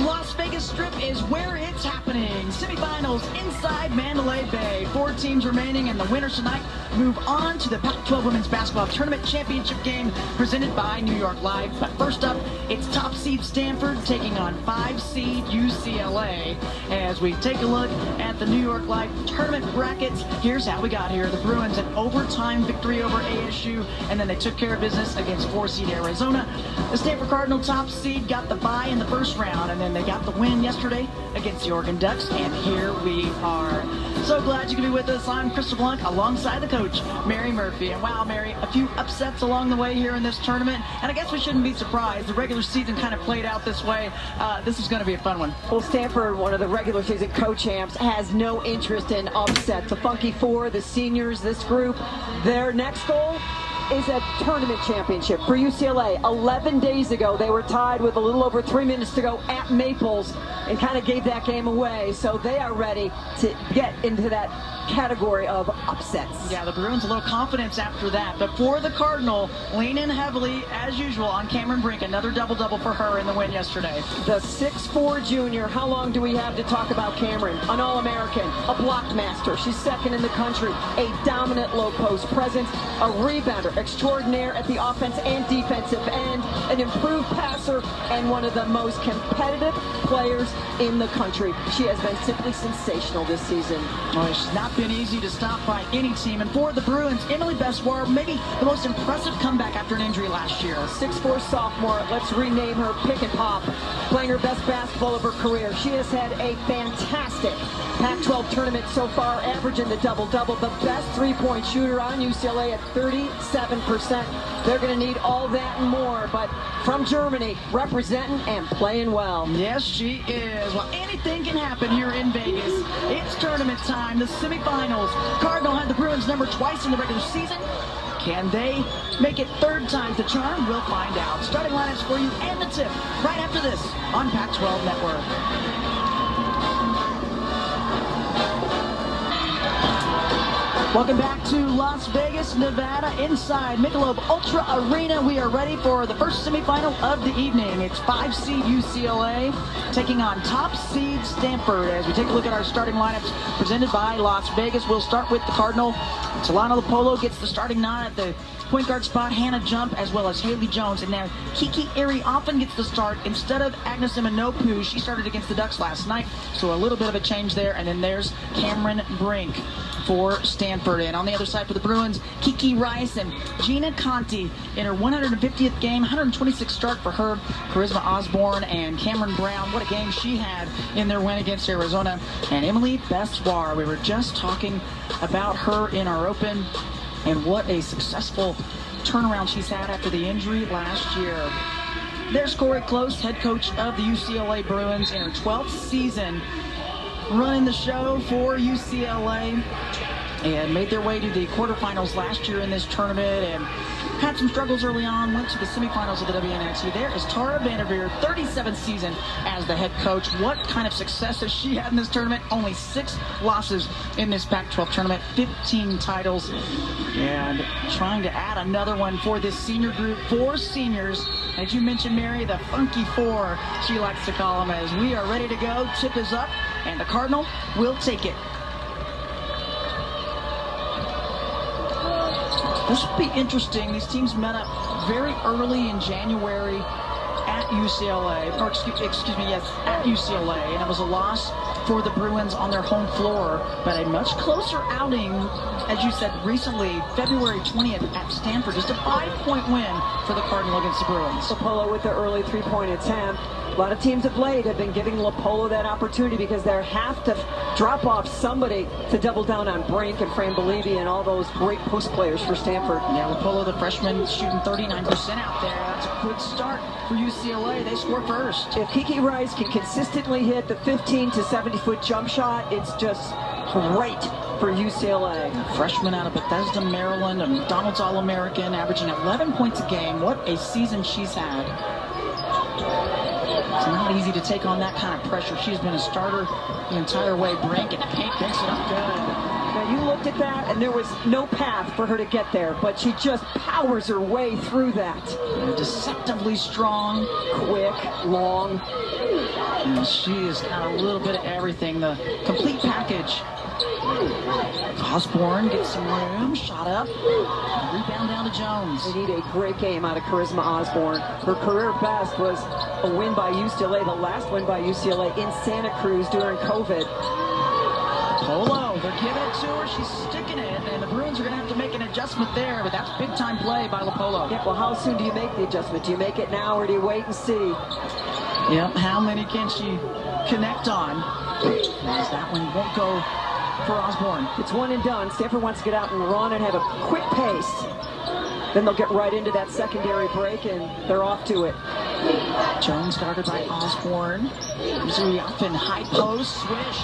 Las Vegas Strip is where it's happening. Semifinals inside Mandalay Bay. 4 teams remaining, and the winners tonight move on to the Pac-12 Women's Basketball Tournament Championship game presented by New York Live. But first up, it's top seed Stanford taking on 5 seed UCLA. As we take a look at the New York Live tournament brackets, here's how we got here. The Bruins an overtime victory over ASU, and then they took care of business against 4 seed Arizona. The Stanford Cardinal top seed got the bye in the first round, and then they got the win yesterday against the Oregon Ducks, and here we are. So glad you can be with us. I'm Crystal Blanc alongside the coach, Mary Murphy. And wow, Mary, a few upsets along the way here in this tournament, and I guess we shouldn't be surprised. The regular season kind of played out this way. This is going to be a fun one. Well, Stanford, one of the regular season co-champs, has no interest in upsets. The Funky Four, the seniors, this group, their next goal is a tournament championship for UCLA. 11 days ago, they were tied with a little over 3 minutes to go at Maples and kind of gave that game away. So they are ready to get into that category of upsets. Yeah, the Bruins a little confidence after that. But for the Cardinal, lean in heavily, as usual, on Cameron Brink. Another double-double for her in the win yesterday. The 6'4 junior, how long do we have to talk about Cameron? An All-American, a block master. She's second in the country. A dominant low-post presence, a rebounder extraordinaire at the offense and defensive end, an improved passer, and one of the most competitive players in the country. She has been simply sensational this season. Well, she's not been easy to stop by any team. And for the Bruins, Emily Bessoir, maybe the most impressive comeback after an injury last year. 6'4 sophomore, let's rename her Pick and Pop, playing her best basketball of her career. She has had a fantastic Pac-12 tournament so far, averaging the double-double, the best three-point shooter on UCLA at 37%. They're going to need all that and more, but from Germany, representing and playing well. Yes, she is. Well, anything can happen here in Vegas. It's tournament time, the semifinals. Cardinal had the Bruins number twice in the regular season. Can they make it third time's the charm? We'll find out. Starting lineups for you and the tip right after this on Pac-12 Network. Welcome back to Las Vegas, Nevada, inside Michelob Ultra Arena. We are ready for the first semifinal of the evening. It's 5 seed UCLA taking on top seed Stanford. As we take a look at our starting lineups presented by Las Vegas, we'll start with the Cardinal. Solana Lopolo gets the starting nod at the point guard spot. Hannah Jump as well as Haley Jones. And now Kiki Erie often gets the start instead of Agnes Imanopu. She started against the Ducks last night, so a little bit of a change there. And then there's Cameron Brink for Stanford. And on the other side for the Bruins, Kiki Rice and Gina Conti in her 150th game, 126 start for her. Charisma Osborne and Cameron Brown, what a game she had in their win against Arizona. And Emily Bessoir, we were just talking about her in our open, and what a successful turnaround she's had after the injury last year. There's Corey Close, head coach of the UCLA Bruins in her 12th season, running the show for UCLA, and made their way to the quarterfinals last year in this tournament and had some struggles early on, went to the semifinals of the WNBA. There is Tara Vanderveer, 37th season as the head coach. What kind of success has she had in this tournament? Only 6 losses in this Pac-12 tournament, 15 titles, and trying to add another one for this senior group. 4 seniors, as you mentioned, Mary, the Funky Four, she likes to call them, as we are ready to go. Tip is up, and the Cardinal will take it. This will be interesting. These teams met up very early in January at UCLA, or excuse me, yes, at UCLA, and it was a loss for the Bruins on their home floor, but a much closer outing, as you said recently, February 20th at Stanford. Just a 5-point win for the Cardinal against the Bruins. Lopolo with the early 3-point attempt. A lot of teams of late have been giving Lopolo that opportunity because they have to drop off somebody to double down on Brink and Fran Believy and all those great post players for Stanford. Yeah, Lopolo, the freshman, shooting 39% out there. That's a good start for UCLA. They score first. If Kiki Rice can consistently hit the 15 to 70-foot jump shot, it's just great for UCLA. Freshman out of Bethesda, Maryland, a McDonald's All-American, averaging 11 points a game. What a season she's had. It's not easy to take on that kind of pressure. She's been a starter the entire way. Brink and Pink picks it up good. Now you looked at that, and there was no path for her to get there, but she just powers her way through that. Deceptively strong, quick, long. And she has got a little bit of everything, the complete package. Osborne gets some room, shot up, rebound down to Jones. They need a great game out of Charisma Osborne. Her career best was a win by UCLA, the last win by UCLA in Santa Cruz during COVID. Polo, they're giving it to her, she's sticking it, and the Bruins are going to have to make an adjustment there, but that's big-time play by LaPolo. Yeah, well, how soon do you make the adjustment? Do you make it now, or do you wait and see? Yep, how many can she connect on? As that one won't go for Osborne. It's one and done. Stanford wants to get out and run and have a quick pace. Then they'll get right into that secondary break, and they're off to it. Jones guarded by Osborne. Uriapin, high post, swish.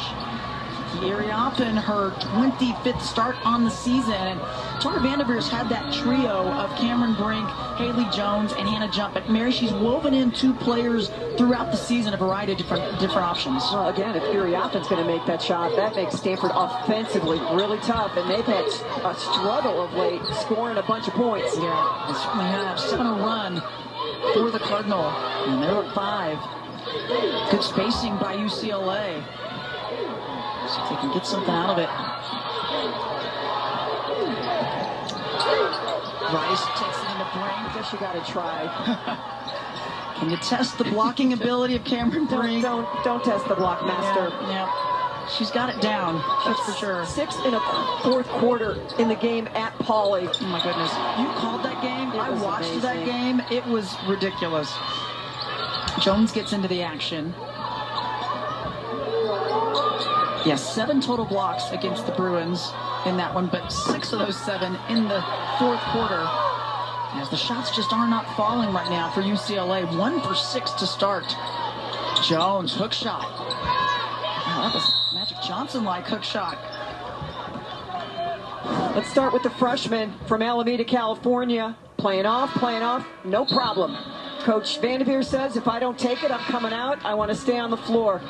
Uriapin, her 25th start on the season. And Tara Vanderveer's had that trio of Cameron Brink, Haley Jones, and Hannah Jump. But Mary, she's woven in two players throughout the season, a variety of different options. Well, again, if Uriapin's going to make that shot, that makes Stanford offensively really tough. And they've had a struggle of late, scoring a bunch of points. Yeah, they certainly have. 7-0 run for the Cardinal. And they're at 5. Good spacing by UCLA. See if they can get something out of it. Rice takes it into Brink. Guess you got to try. Can you test the blocking ability of Cameron Brink? Don't test the block, master. Yeah. She's got it down. That's for sure. 6 in a fourth quarter in the game at Pauley. Oh my goodness! You called that game. I watched amazing. that game. It was ridiculous. Jones gets into the action. Yes, 7 total blocks against the Bruins in that one, but 6 of those 7 in the fourth quarter. As the shots just are not falling right now for UCLA. 1 for 6 to start. Jones, hook shot. Wow, that was Magic Johnson-like hook shot. Let's start with the freshman from Alameda, California. Playing off, no problem. Coach Vanderveer says, if I don't take it, I'm coming out. I want to stay on the floor.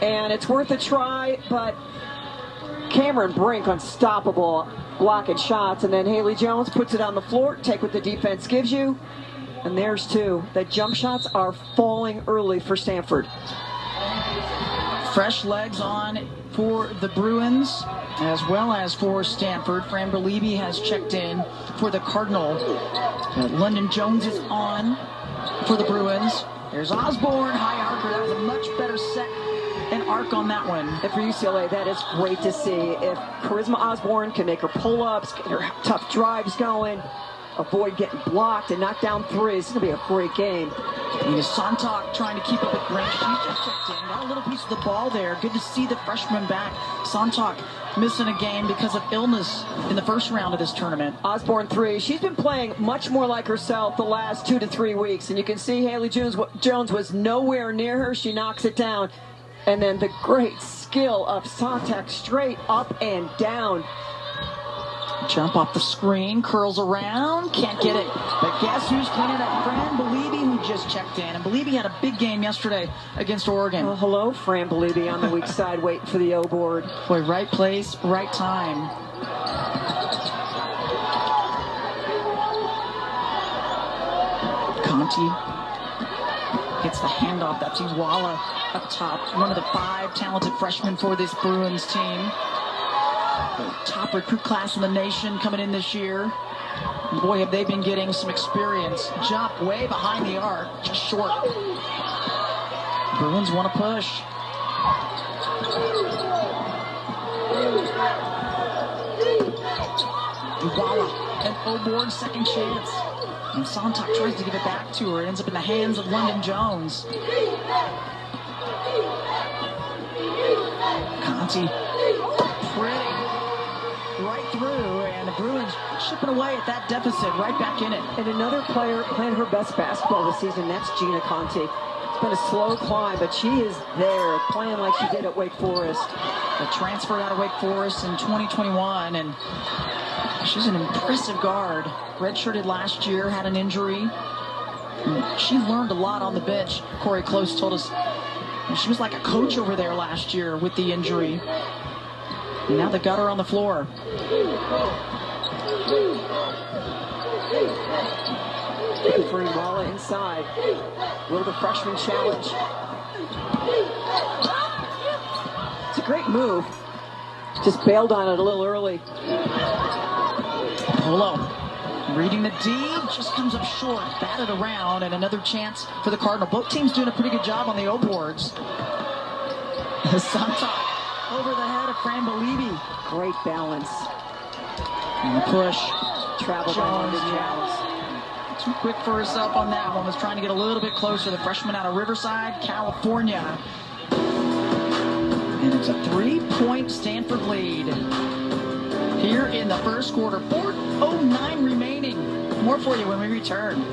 And it's worth a try, but Cameron Brink unstoppable, blocking shots. And then Haley Jones puts it on the floor, take what the defense gives you. And there's 2. The jump shots are falling early for Stanford. Fresh legs on for the Bruins, as well as for Stanford. Fran Beliebi has checked in for the Cardinal. London Jones is on for the Bruins. There's Osborne, high archer. That was a much better set and arc on that one. And for UCLA, that is great to see. If Charisma Osborne can make her pull-ups, get her tough drives going, avoid getting blocked and knock down threes, it's going to be a great game. Sontak trying to keep up with Brink. She's just checked in. Got a little piece of the ball there. Good to see the freshman back. Sontak missing a game because of illness in the first round of this tournament. Osborne 3. She's been playing much more like herself the last 2 to 3 weeks. And you can see Haley Jones was nowhere near her. She knocks it down. And then the great skill of Sontak, straight up and down. Jump off the screen, curls around, can't get it. But guess who's cleaning up? Fran Beliebi, who just checked in. And Beliebi had a big game yesterday against Oregon. Well, hello, Fran Beliebi on the weak side waiting for the O board. Boy, right place, right time. Conti gets the handoff. That's Iwala up top. One of the 5 talented freshmen for this Bruins team. The top recruit class in the nation coming in this year. Boy, have they been getting some experience. Jump way behind the arc, just short. Bruins want to push. Iwala, an O-board second chance. And Sontak tries to give it back to her. It ends up in the hands of London Jones. Conti, pretty. Right through, and the Bruins chipping away at that deficit, right back in it. And another player playing her best basketball this season, that's Gina Conti. It's been a slow climb, but she is there, playing like she did at Wake Forest. The transfer out of Wake Forest in 2021, and she's an impressive guard. Redshirted last year, had an injury. She learned a lot on the bench. Corey Close told us she was like a coach over there last year with the injury. And now they've got her on the floor. Looking for Imala inside. Will the freshman challenge? It's a great move. Just bailed on it a little early. Polo reading the D, just comes up short, batted around, and another chance for the Cardinal. Both teams doing a pretty good job on the O boards. Santa over the head of Fran Belibi. Great balance. And the push. Travel by London Jones. Too quick for herself on that one. Was trying to get a little bit closer. The freshman out of Riverside, California. And it's a 3-point Stanford lead. Here in the first quarter. 4:09 remaining. More for you when we return.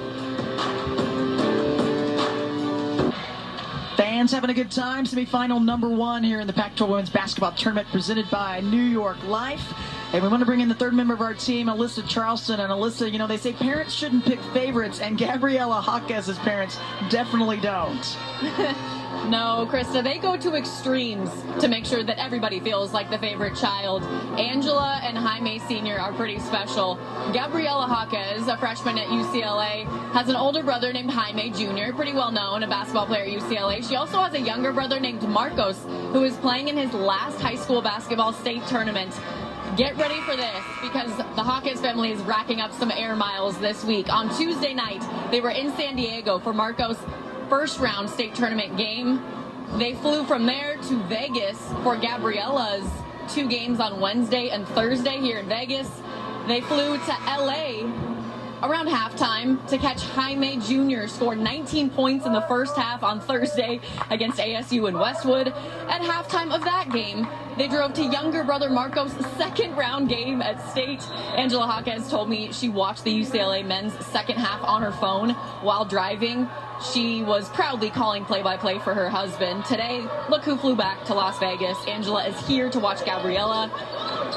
Fans having a good time. Semifinal number 1 here in the Pac-12 Women's Basketball Tournament presented by New York Life. And we want to bring in the third member of our team, Alyssa Charleston. And Alyssa, you know, they say parents shouldn't pick favorites, and Gabriella Jaquez's parents definitely don't. No, Krista, they go to extremes to make sure that everybody feels like the favorite child. Angela and Jaime Sr. are pretty special. Gabriella Jaquez, a freshman at UCLA, has an older brother named Jaime Jr., pretty well known, a basketball player at UCLA. She also has a younger brother named Marcos, who is playing in his last high school basketball state tournament. Get ready for this, because the Jaquez family is racking up some air miles this week. On Tuesday night, they were in San Diego for Marcos' first round state tournament game. They flew from there to Vegas for Gabriella's 2 games on Wednesday and Thursday here in Vegas. They flew to LA around halftime to catch Jaime Jr. score 19 points in the first half on Thursday against ASU in Westwood. At halftime of that game, they drove to younger brother Marcos' second round game at state. Angela Jaquez told me she watched the UCLA men's second half on her phone while driving. She was proudly calling play-by-play for her husband. Today, look who flew back to Las Vegas. Angela is here to watch Gabriella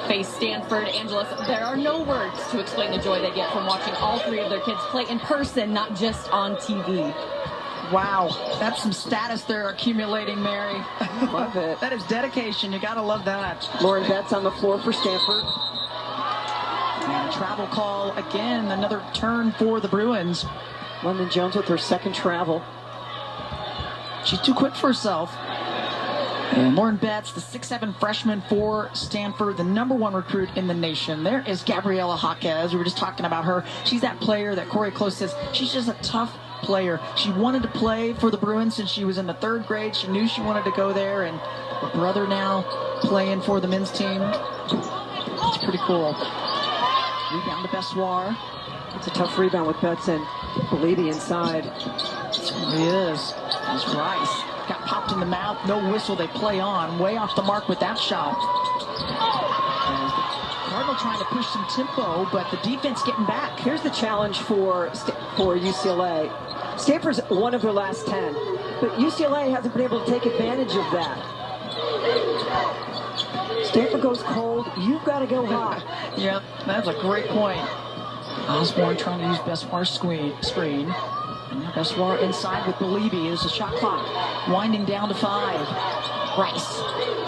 face Stanford. Angela, there are no words to explain the joy they get from watching all 3 of their kids play in person, not just on TV. Wow, that's some status they're accumulating, Mary. Love it. That is dedication. You gotta love that. Lauren Betts on the floor for Stanford. And a travel call again, another turn for the Bruins. London Jones with her second travel. She's too quick for herself. And Lauren Betts, the 6'7" freshman for Stanford, the #1 recruit in the nation. There is Gabriella Jaquez. We were just talking about her. She's that player that Corey Close says, she's just a tough player. She wanted to play for the Bruins since she was in the 3rd grade. She knew she wanted to go there, and her brother now playing for the men's team. It's pretty cool. Rebound to Bessoir. It's a tough rebound with Betts and Belibi inside. It really is. That's Rice. Got popped in the mouth. No whistle. They play on. Way off the mark with that shot. And the Cardinal trying to push some tempo, but the defense getting back. Here's the challenge for UCLA. Stanford's one of their last 10, but UCLA hasn't been able to take advantage of that. Stanford goes cold. You've got to go hot. Yep, that's a great point. Osborne trying to use Bessoir's screen. And now Bessoir inside with Belibi. There's a shot clock winding down to 5. Rice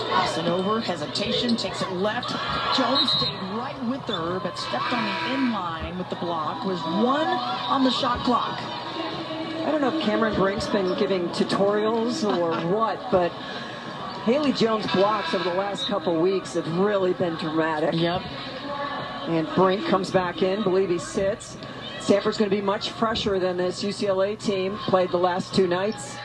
passing over, hesitation, takes it left. Jones stayed right with her, but stepped on the inline with the block. Was 1 on the shot clock. I don't know if Cameron Brink's been giving tutorials or what, but Haley Jones' blocks over the last couple weeks have really been dramatic. Yep. And Brink comes back in. Belibi sits. Stanford's going to be much fresher than this UCLA team. Played the last 2 nights.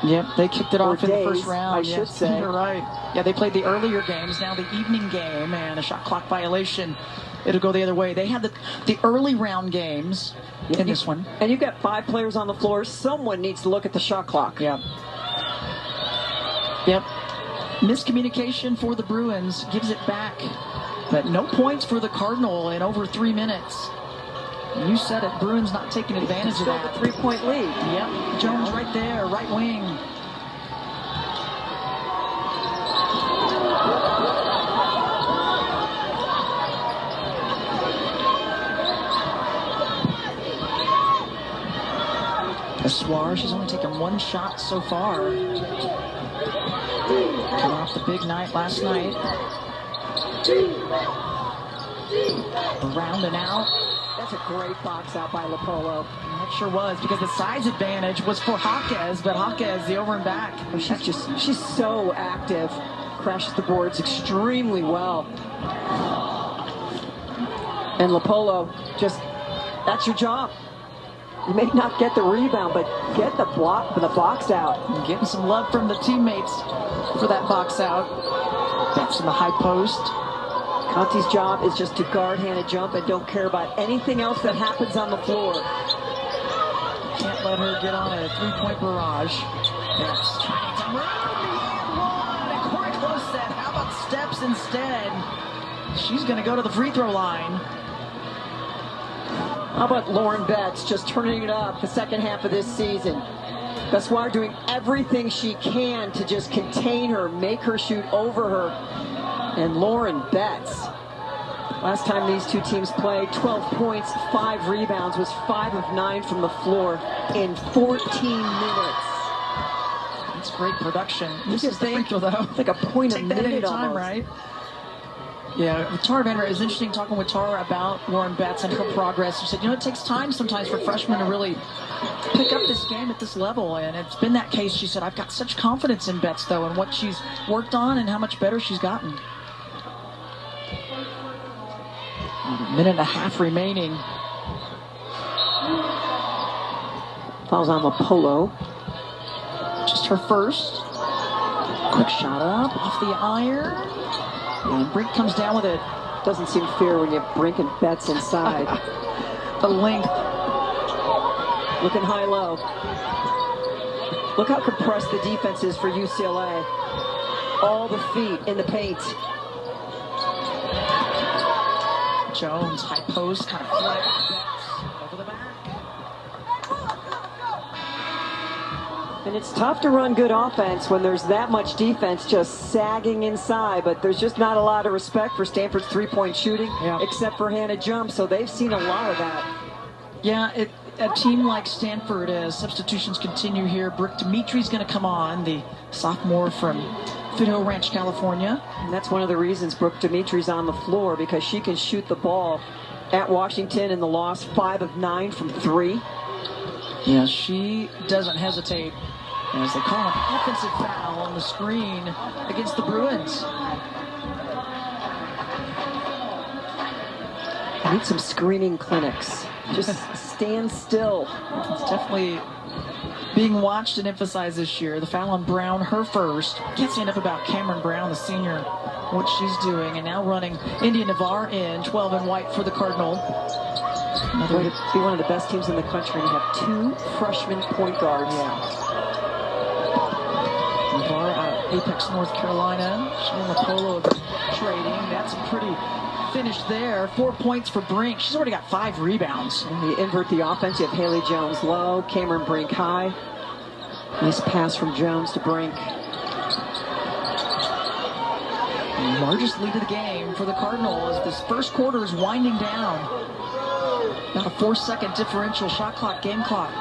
Yep, they kicked it off in the days, first round. I should say. You're right. Yeah, they played the earlier games, now the evening game, and a shot clock violation. It'll go the other way. They had the early round games in this one. And you've got 5 players on the floor. Someone needs to look at the shot clock. Yep. Yep. Miscommunication for the Bruins gives it back. But no points for the Cardinal in over 3 minutes. You said it, Bruins not taking advantage of that. Still a 3-point lead. Yep, Jones right there, right wing. Bessoir, she's only taken 1 shot so far. Coming off the big night last night. Around and out. That's a great box out by Lopolo. That sure was, because the size advantage was for Jaquez, but Jaquez, the over and back. Oh, she's so active. Crashes the boards extremely well. And Lopolo, that's your job. You may not get the rebound, but get the box out. And getting some love from the teammates for that box out. That's in the high post. Conti's job is just to guard Hannah Jump and don't care about anything else that happens on the floor. Can't let her get on a three-point barrage. That's trying to move and one. And Corey Close said, how about steps instead? She's going to go to the free throw line. How about Lauren Betts just turning it up the second half of this season? Bessoir doing everything she can to just contain her, make her shoot over her. And Lauren Betts, last time these two teams played, 12 points, 5 rebounds, was 5 of 9 from the floor in 14 minutes. That's great production. This is the free throw, though. Like a point a minute time, almost. right? Yeah, with Tara Vander, it was interesting talking with Tara about Lauren Betts and her progress. She said, it takes time sometimes for freshmen to really pick up this game at this level, and it's been that case. She said, I've got such confidence in Betts, though, and what she's worked on and how much better she's gotten. A minute and a half remaining. Fouls on Lopolo. Just her first. Quick shot up off the iron. And Brink comes down with it. Doesn't seem fair when you have Brink and Betts inside. The length. Looking high-low. Look how compressed the defense is for UCLA. All the feet in the paint. Jones, high post, kind of flat. Over the back. And it's tough to run good offense when there's that much defense just sagging inside, but there's just not a lot of respect for Stanford's three-point shooting, except for Hannah Jump, so they've seen a lot of that. Yeah, a team like Stanford, as substitutions continue here, Brooke Dimitri's going to come on, the sophomore from Foothill Ranch, California. And that's one of the reasons Brooke Dimitri's on the floor, because she can shoot the ball at Washington in the loss, 5 of 9 from 3. Yeah, she doesn't hesitate as they call an offensive foul on the screen against the Bruins. I need some screening clinics. Just stand still. It's definitely being watched and emphasized this year. The foul on Brown, her first. Can't say enough about Cameron Brown, the senior, what she's doing. And now running India Navarre in, 12 and white for the Cardinal. Going to be one of the best teams in the country and have 2 freshman point guards. Navarre out of Apex, North Carolina. She and Lopolo trading. That's a pretty finish there. 4 points for Brink. She's already got 5 rebounds. And you invert the offense. You have Haley Jones low, Cameron Brink high. Nice pass from Jones to Brink. The largest lead of the game for the Cardinal as this first quarter is winding down. About a 4-second differential shot clock, game clock.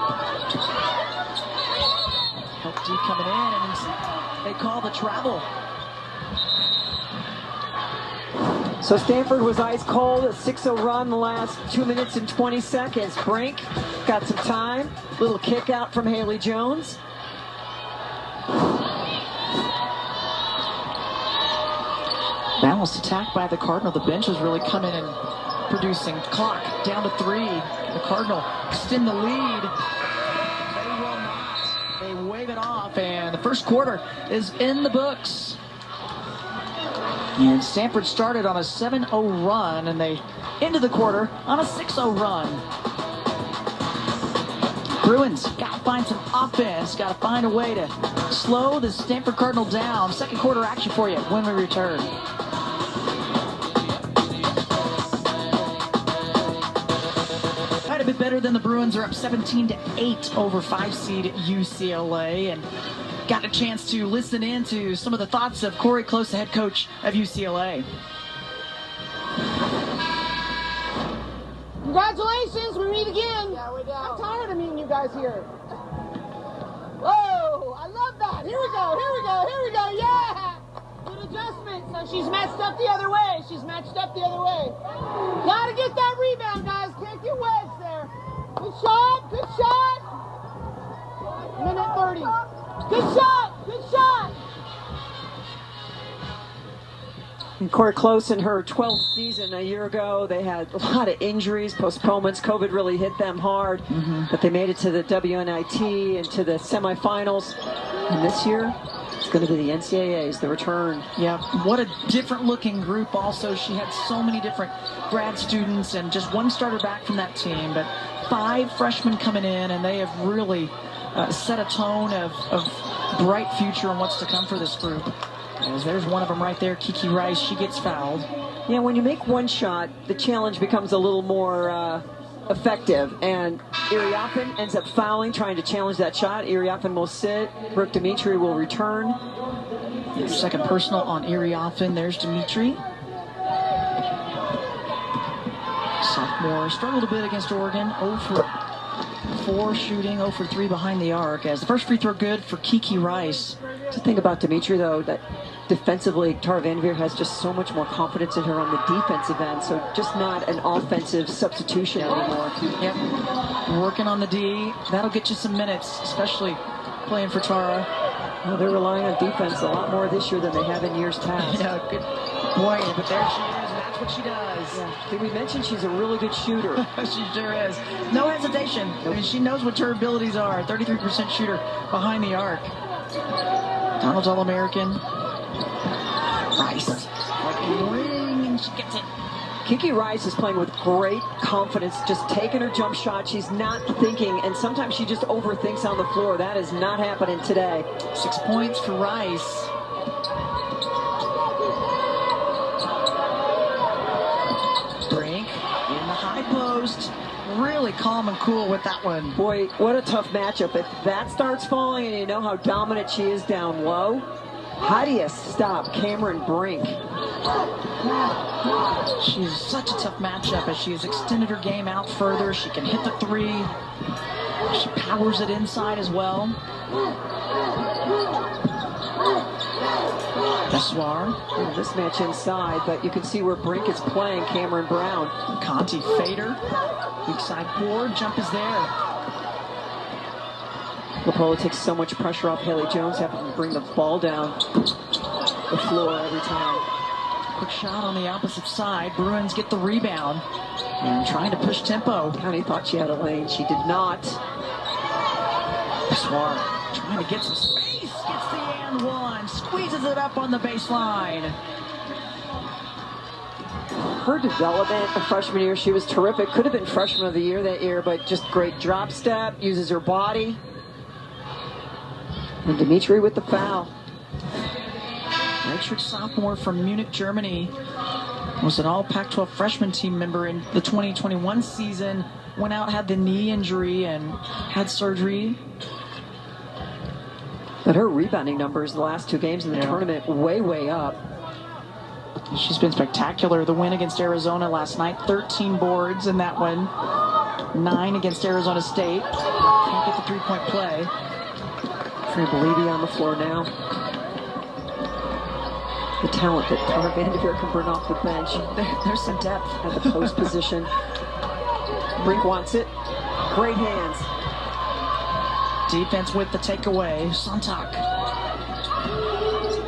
Help D coming in, and they call the travel. So Stanford was ice cold, a 6-0 run the last 2 minutes and 20 seconds. Brink got some time. Little kick out from Haley Jones. Balanced attack by the Cardinal. The bench is really coming and producing. Clock down to 3. The Cardinal extend the lead. They will not. They wave it off, and the first quarter is in the books. And Stanford started on a 7-0 run, and they ended the quarter on a 6-0 run. Bruins got to find some offense, got to find a way to slow the Stanford Cardinal down. Second quarter action for you when we return. Quite a bit better than the Bruins. Are up 17-8 over 5-seed UCLA, and got a chance to listen in to some of the thoughts of Corey Close, the head coach of UCLA. Congratulations, we meet again. Yeah, we do. I'm tired of meeting you guys here. Whoa, I love that. Here we go, here we go, here we go. Yeah. Good adjustment. So she's matched up the other way. She's matched up the other way. Gotta get that rebound, guys. Can't get wedged there. Good shot, good shot. Minute 30. Good shot, good shot. And Court Close in her 12th season a year ago, they had a lot of injuries, postponements. COVID really hit them hard, but they made it to the WNIT and to the semifinals. And this year, it's going to be the NCAAs, the return. Yeah, what a different looking group also. She had so many different grad students and just one starter back from that team, but 5 freshmen coming in, and they have really set a tone of bright future and what's to come for this group. As there's one of them right there, Kiki Rice. She gets fouled. Yeah, when you make one shot, the challenge becomes a little more effective. And Iriafen ends up fouling, trying to challenge that shot. Iriafen will sit. Brooke Dimitri will return. Second personal on Iriafen. There's Dimitri. Sophomore struggled a bit against Oregon. 0 for 4 shooting, 0 for 3 behind the arc. As the first free throw good for Kiki Rice. The thing about Dimitri, though, that defensively, Tara Vanderveer has just so much more confidence in her on the defensive end, so just not an offensive substitution anymore. Yep, working on the D. That'll get you some minutes, especially playing for Tara. Well, they're relying on defense a lot more this year than they have in years past. Yeah, good boy, but there she is, and that's what she does. Yeah. Did we mention she's a really good shooter? She sure is. No hesitation. Nope. I mean, she knows what her abilities are. 33% shooter behind the arc. Donald's All-American. Rice. Like a ring, and she gets it. Kiki Rice is playing with great confidence, just taking her jump shot. She's not thinking, and sometimes she just overthinks on the floor. That is not happening today. 6 points for Rice. Brink in the high post. Really calm and cool with that one. Boy, what a tough matchup. If that starts falling and you know how dominant she is down low, how do you stop Cameron Brink? She's such a tough matchup as she has extended her game out further. She can hit the 3. She powers it inside as well. Bessoir. This match inside, but you can see where Brink is playing Cameron Brown. Conti fader. Weak side board. Jump is there. LaPola takes so much pressure off Haley Jones, having to bring the ball down the floor every time. Quick shot on the opposite side. Bruins get the rebound and trying to push tempo. County thought she had a lane. She did not. Bessoir trying to get some space. Gets the and one. Squeezes it up on the baseline. Her development of freshman year, she was terrific. Could have been freshman of the year that year, but just great drop step, uses her body. And Dimitri with the foul. Redshirt sophomore from Munich, Germany. Was an all Pac-12 freshman team member in the 2021 season. Went out, had the knee injury, and had surgery. But her rebounding numbers the last 2 games in the tournament, way up. She's been spectacular. The win against Arizona last night, 13 boards in that one. 9 against Arizona State. Can't get the 3-point play. Trambolini on the floor now. The talent that Tara Vanderveer can bring off the bench. There's some depth at the post position. Brink wants it. Great hands. Defense with the takeaway. Sontak.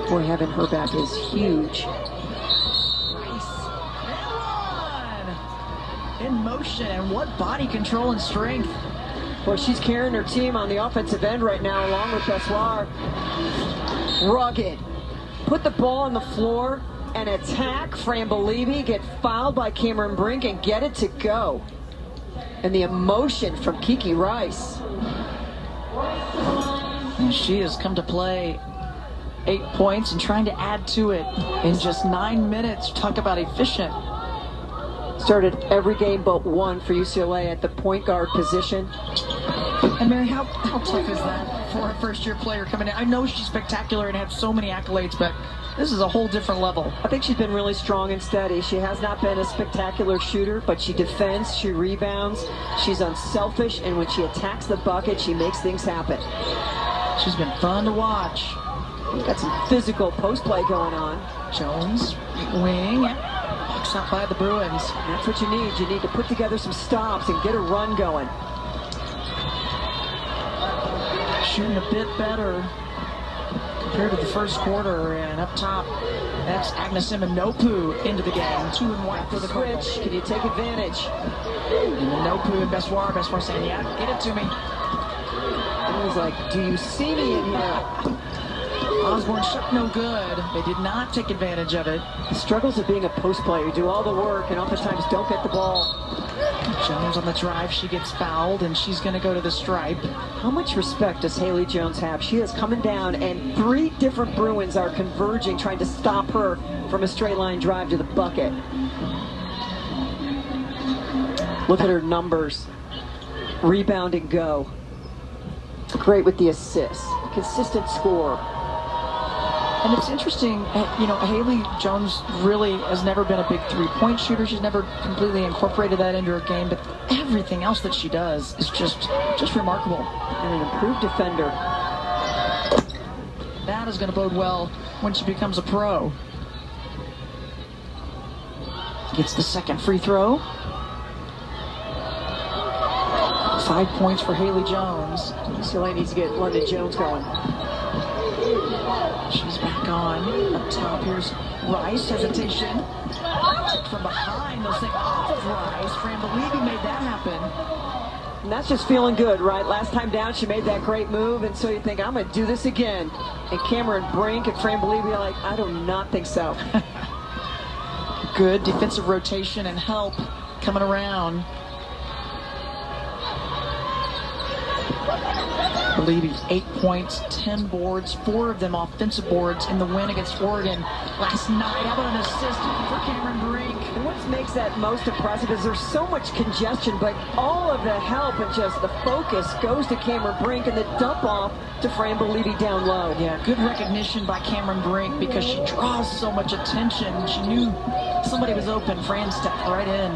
Boy, having her back is huge. In motion, and what body control and strength. Well, she's carrying her team on the offensive end right now, along with Bessoir. Rugged. Put the ball on the floor and attack Frambolini, get fouled by Cameron Brink, and get it to go. And the emotion from Kiki Rice. And she has come to play 8 points and trying to add to it in just 9 minutes. Talk about efficient. Started every game but one for UCLA at the point guard position. And Mary, how tough is that for a first-year player coming in? I know she's spectacular and had so many accolades, but this is a whole different level. I think she's been really strong and steady. She has not been a spectacular shooter, but she defends, she rebounds, she's unselfish, and when she attacks the bucket, she makes things happen. She's been fun to watch. Got some physical post play going on. Jones, wing, walks out by the Bruins. That's what you need. You need to put together some stops and get a run going. Shooting a bit better compared to the first quarter, and up top, that's Agnes Imanopu into the game. 2-1 for the switch. Can you take advantage? Imanopu and Bessoir. Bessoir saying, yeah, get it to me. And he's like, do you see me in here? Osborne shot no good. They did not take advantage of it. The struggles of being a post player. You do all the work and oftentimes don't get the ball. Jones on the drive. She gets fouled, and she's going to go to the stripe. How much respect does Haley Jones have? She is coming down, and 3 different Bruins are converging, trying to stop her from a straight line drive to the bucket. Look at her numbers. Rebound and go. Great with the assists. Consistent score. And it's interesting, you know, Haley Jones really has never been a big three-point shooter. She's never completely incorporated that into her game, but everything else that she does is just remarkable. And an improved defender. That is going to bode well when she becomes a pro. Gets the second free throw. 5 points for Haley Jones. UCLA needs to get London Jones going. She's back on. Up top, here's Rice. Hesitation. From behind, they'll think off of Rice. Fran Levy made that happen. And that's just feeling good, right? Last time down, she made that great move, and so you think, I'm going to do this again. And Cameron Brink and Fran Levy are like, I do not think so. Good defensive rotation and help coming around. Levy, 8 points, 10 boards, 4 of them offensive boards in the win against Oregon last night. How about an assist for Cameron Brink? And what makes that most impressive is there's so much congestion, but all of the help and just the focus goes to Cameron Brink and the dump off to Fran Levy down low. Yeah, good recognition by Cameron Brink because she draws so much attention. She knew somebody was open. Fran stepped right in.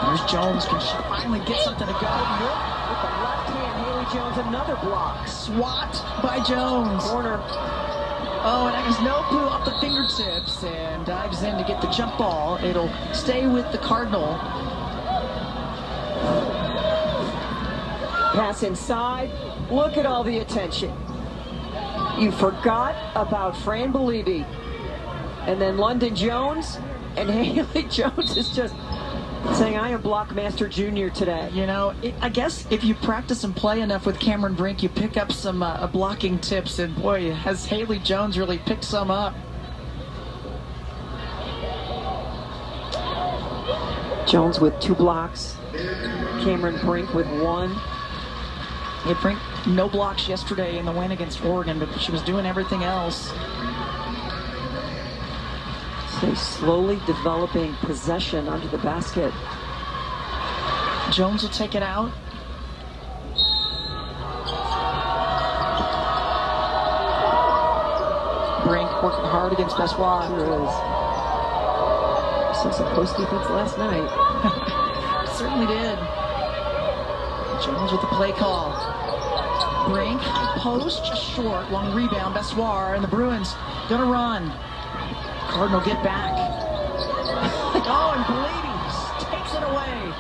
There's Jones. Can she finally get something to go? With the left hand, Haley Jones, another block. Swat by Jones. Corner. Oh, and Agnesnopu off the fingertips and dives in to get the jump ball. It'll stay with the Cardinal. Pass inside. Look at all the attention. You forgot about Fran Levy. And then London Jones and Haley Jones is just saying, I am Blockmaster Jr. today. You know, I guess if you practice and play enough with Cameron Brink, you pick up some blocking tips, and boy, has Haley Jones really picked some up. Jones with 2 blocks. Cameron Brink with 1. Yeah, Brink, no blocks yesterday in the win against Oregon, but she was doing everything else. So slowly developing possession under the basket. Jones will take it out. Brink working hard against Bessoir. Sure is. Saw some post defense last night. Certainly did. Jones with the play call. Brink, post, just short, long rebound, Bessoir, and the Bruins gonna run. Cardinal get back. Oh, and Bleedy takes it away.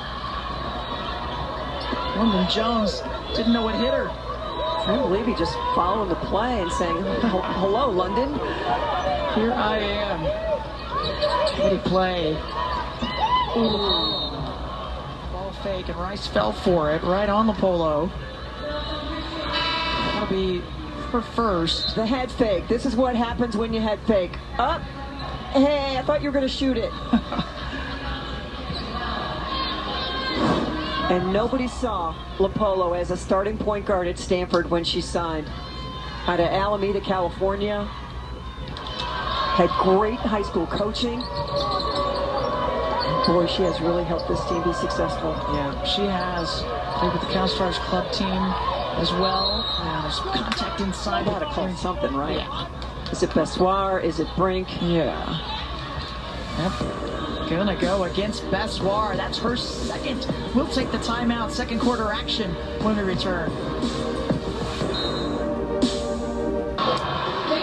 London Jones didn't know what hit her. Fran Levy just following the play and saying, hello, London. Here I am. What a play. Ooh. Ball fake, and Rice fell for it right on the polo. That'll be her first. The head fake. This is what happens when you head fake. Up. Hey, I thought you were going to shoot it. And nobody saw LaPolo as a starting point guard at Stanford when she signed. Out of Alameda, California. Had great high school coaching. Boy, she has really helped this team be successful. Yeah, she has. Played with the CalStars club team as well. Yeah, there's contact inside. Got to call something, right? Yeah. Is it Bessoir? Is it Brink? Yeah. Yep. Gonna go against Bessoir. That's her second. We'll take the timeout. Second quarter action when we return.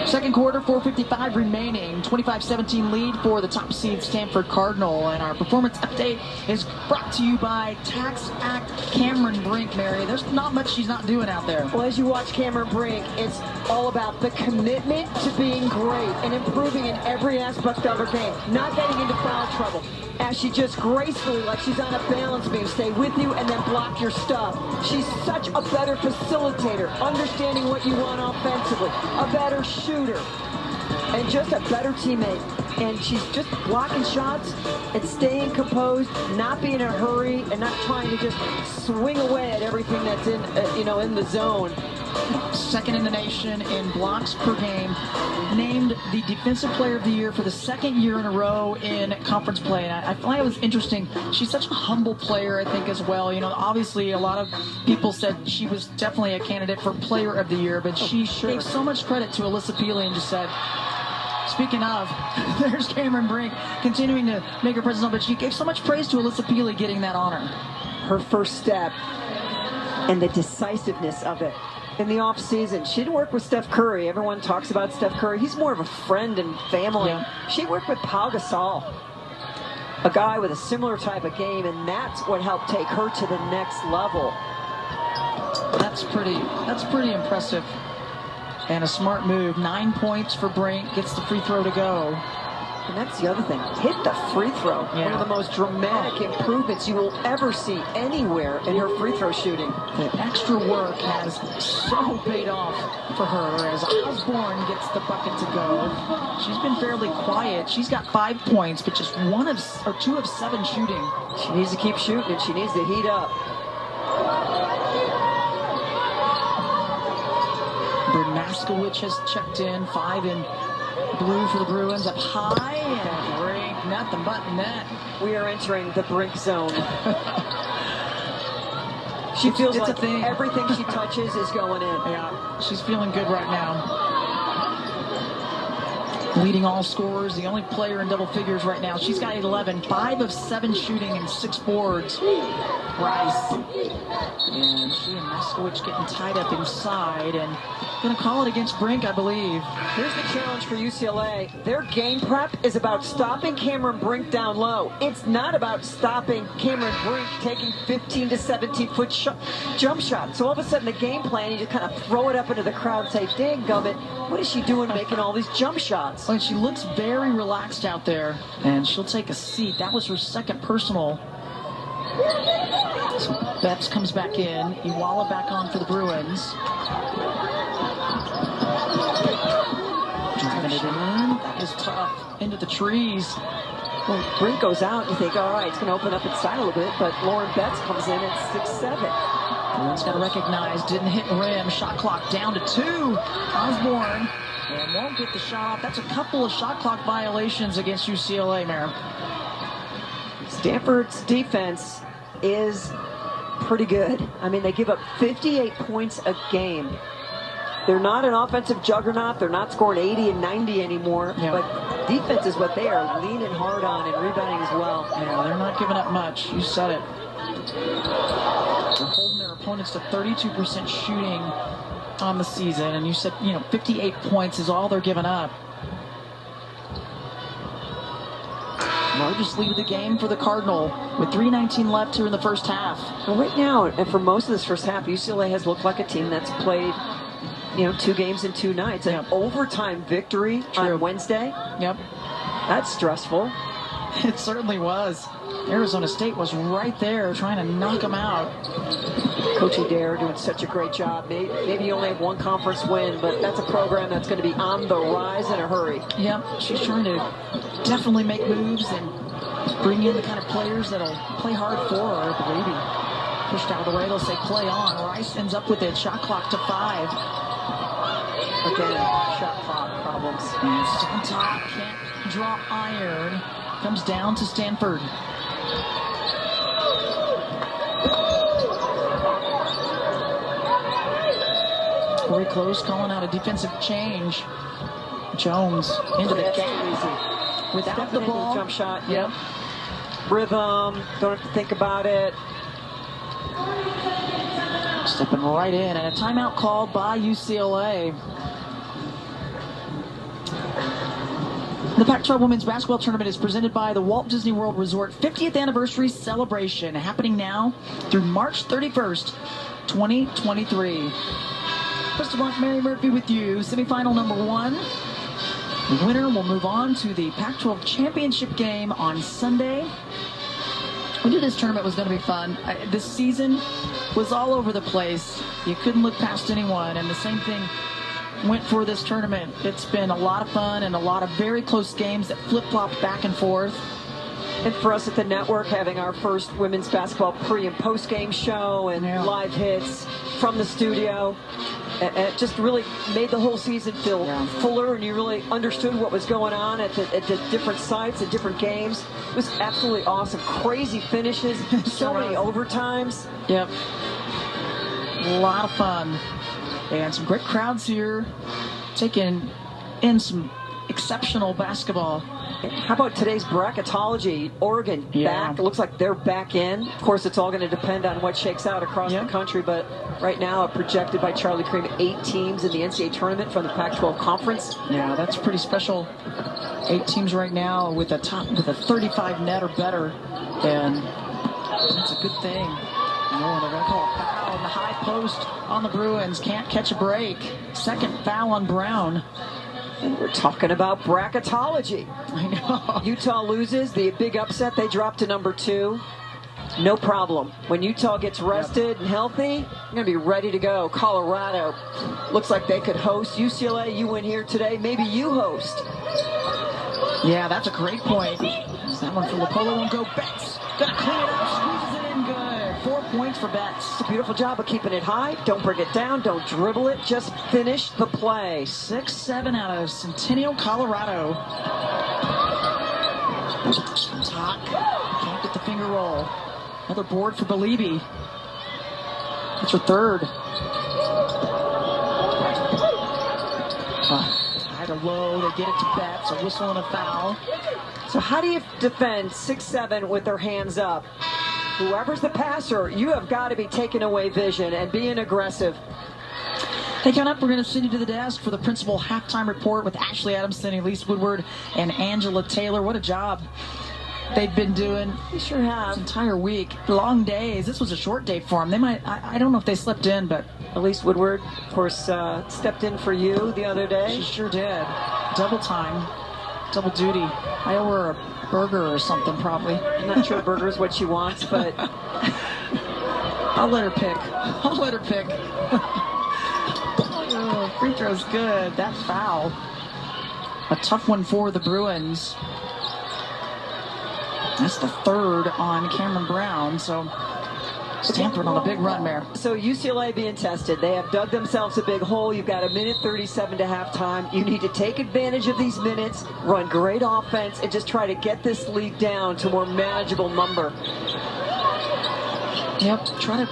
Second quarter, 4:55 remaining. 25-17 lead for the top seed Stanford Cardinal. And our performance update is brought to you by Tax Act Cameron Brink, Mary. There's not much she's not doing out there. Well, as you watch Cameron Brink, it's all about the commitment to being great and improving in every aspect of her game. Not getting into foul trouble. As she just gracefully, like she's on a balance beam, stay with you and then block your stuff. She's such a better facilitator, understanding what you want offensively, a better shooter, and just a better teammate. And she's just blocking shots and staying composed, not being in a hurry, and not trying to just swing away at everything that's in, in the zone. Second in the nation in blocks per game, named the Defensive Player of the Year for the second year in a row in conference play. And I find it was interesting. She's such a humble player, I think, as well. Obviously a lot of people said she was definitely a candidate for Player of the Year, but she gave so much credit to Alyssa Peely and just said, speaking of, there's Cameron Brink continuing to make her presence known, but she gave so much praise to Alyssa Peely getting that honor. Her first step and the decisiveness of it. In the offseason, she'd work with Steph Curry. Everyone talks about Steph Curry. He's more of a friend and family. Yeah. She worked with Pau Gasol, a guy with a similar type of game, and that's what helped take her to the next level. That's pretty impressive. And a smart move. 9 points for Brink. Gets the free throw to go. And that's the other thing. Hit the free throw. Yeah. One of the most dramatic improvements you will ever see anywhere in her free throw shooting. The extra work has so paid off for her as Osborne gets the bucket to go. She's been fairly quiet. She's got 5 points, but just 2 of 7 shooting. She needs to keep shooting, and she needs to heat up. Bernaskowicz has checked in. 5 in blue for the Bruins, up high, and Brink, nothing but net. We are entering the Brink zone. She feels like everything she touches is going in. Yeah, she's feeling good right now. Leading all scorers, the only player in double figures right now. She's got 11, 5 of 7 shooting and 6 boards. Rice. And she and Maskowicz getting tied up inside and going to call it against Brink, I believe. Here's the challenge for UCLA. Their game prep is about stopping Cameron Brink down low. It's not about stopping Cameron Brink taking 15 to 17-foot jump shots. So all of a sudden the game plan, you just kind of throw it up into the crowd and say, dang gummit, what is she doing making all these jump shots? And she looks very relaxed out there, and she'll take a seat. That was her second personal. So Betts comes back in. Iwala back on for the Bruins. Driving it in. That is tough. Into the trees. Well, Brink goes out, and you think, all right, it's going to open up its side a little bit, but Lauren Betts comes in at 6'7". Bruins got to recognize. Didn't hit rim. Shot clock down to 2. Osborne. And won't get the shot off. That's a couple of shot clock violations against UCLA, Mary. Stanford's defense is pretty good. I mean, they give up 58 points a game. They're not an offensive juggernaut. They're not scoring 80 and 90 anymore. Yeah. But defense is what they are leaning hard on and rebounding as well. Yeah, they're not giving up much. You said it. They're holding their opponents to 32% shooting on the season, and you said 58 points is all they're giving up. Largest lead of the game for the Cardinal with 3:19 left here in the first half. Well, right now, and for most of this first half, UCLA has looked like a team that's played 2 games in 2 nights. An overtime victory on Wednesday. Yep. That's stressful. It certainly was. Arizona State was right there trying to knock them out. Coach Adair doing such a great job. Maybe you only have 1 conference win, but that's a program that's going to be on the rise in a hurry. Yep, she's trying to definitely make moves and bring in the kind of players that'll play hard for her. Baby pushed out of the way. They'll say play on. Rice ends up with it. Shot clock to 5. Again, shot clock problems. And on top, can't draw iron. Comes down to Stanford. Corey Close calling out a defensive change. Jones into the gap. Without the ball. Jump shot. Yep. Rhythm. Don't have to think about it. Stepping right in. And a timeout called by UCLA. The Pac-12 Women's Basketball Tournament is presented by the Walt Disney World Resort 50th Anniversary Celebration, happening now through March 31st, 2023. Krista Blunt, Mary Murphy with you. Semifinal number 1. The winner will move on to the Pac-12 Championship game on Sunday. We knew this tournament was going to be fun. This season was all over the place. You couldn't look past anyone, and the same thing went for this tournament. It's been a lot of fun and a lot of very close games that flip-flopped back and forth. And for us at the network, having our first women's basketball pre- and post-game show and live hits from the studio, it just really made the whole season feel fuller, and you really understood what was going on at the different sites, at different games. It was absolutely awesome. Crazy finishes, so many overtimes. Yep. A lot of fun. And some great crowds here, taking in some exceptional basketball. How about today's bracketology? Oregon back. It looks like they're back in. Of course, it's all going to depend on what shakes out across the country, but right now, projected by Charlie Cream, 8 teams in the NCAA tournament from the Pac-12 conference. Yeah, that's pretty special. 8 teams right now with a 35 net or better, and that's a good thing. Oh, they're going to call a foul in the high post on the Bruins. Can't catch a break. Second foul on Brown. And we're talking about bracketology. I know. Utah loses. The big upset, they drop to number 2. No problem. When Utah gets rested and healthy, they're going to be ready to go. Colorado looks like they could host. UCLA, you win here today. Maybe you host. Yeah, that's a great point. That one for Lopolo won't go. Betts going to clean it up. Squeezes it in good. 4 points for Betts. It's a beautiful job of keeping it high. Don't bring it down. Don't dribble it. Just finish the play. 6-7 out of Centennial, Colorado. Talk. Can't get the finger roll. Another board for Beliebe. That's her third. Tied or low. They get it to Betts. A whistle and a foul. So how do you defend 6-7 with their hands up? Whoever's the passer, you have got to be taking away vision and being aggressive. Hey, coming up, we're going to send you to the desk for the principal halftime report with Ashley Adamson, Elise Woodward, and Angela Taylor. What a job they've been doing. They sure have. This entire week. Long days. This was a short day for them. They might, I don't know if they slept in, but Elise Woodward, of course, stepped in for you the other day. She sure did. Double time. Double duty. I owe her a burger or something, probably. I'm not sure burger is what she wants, but I'll let her pick. Oh, free throw's good. That foul. A tough one for the Bruins. That's the third on Cameron Brown, so Stanford on a big run there. So UCLA being tested. They have dug themselves a big hole. You've got 1:37 to halftime. You need to take advantage of these minutes, run great offense, and just try to get this lead down to a more manageable number. Yep, try to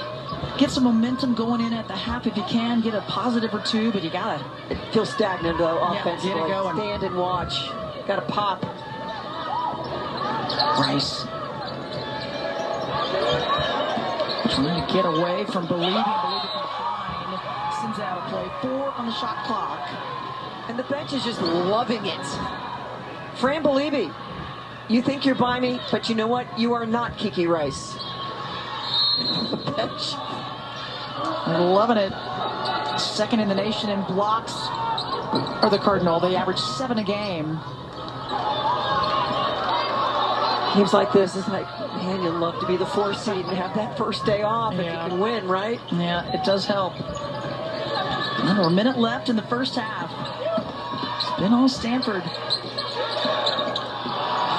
get some momentum going in at the half if you can. Get a positive or two, but you got to. It feels stagnant, though, offensively. Get it going. Stand and watch. Got to pop. Rice. Trying to get away from Beliebe. Beliebe from behind. Sends out a play. 4 on the shot clock. And the bench is just loving it. Fran Beliebe, you think you're by me, but you know what? You are not Kiki Rice. The bench. They're loving it. Second in the nation in blocks. Or the Cardinal. They average 7 a game. Games like this is like, man, you'd love to be the 4th seed and have that first day off if you can win, right? Yeah, it does help. Under a minute left in the first half. It's been all Stanford.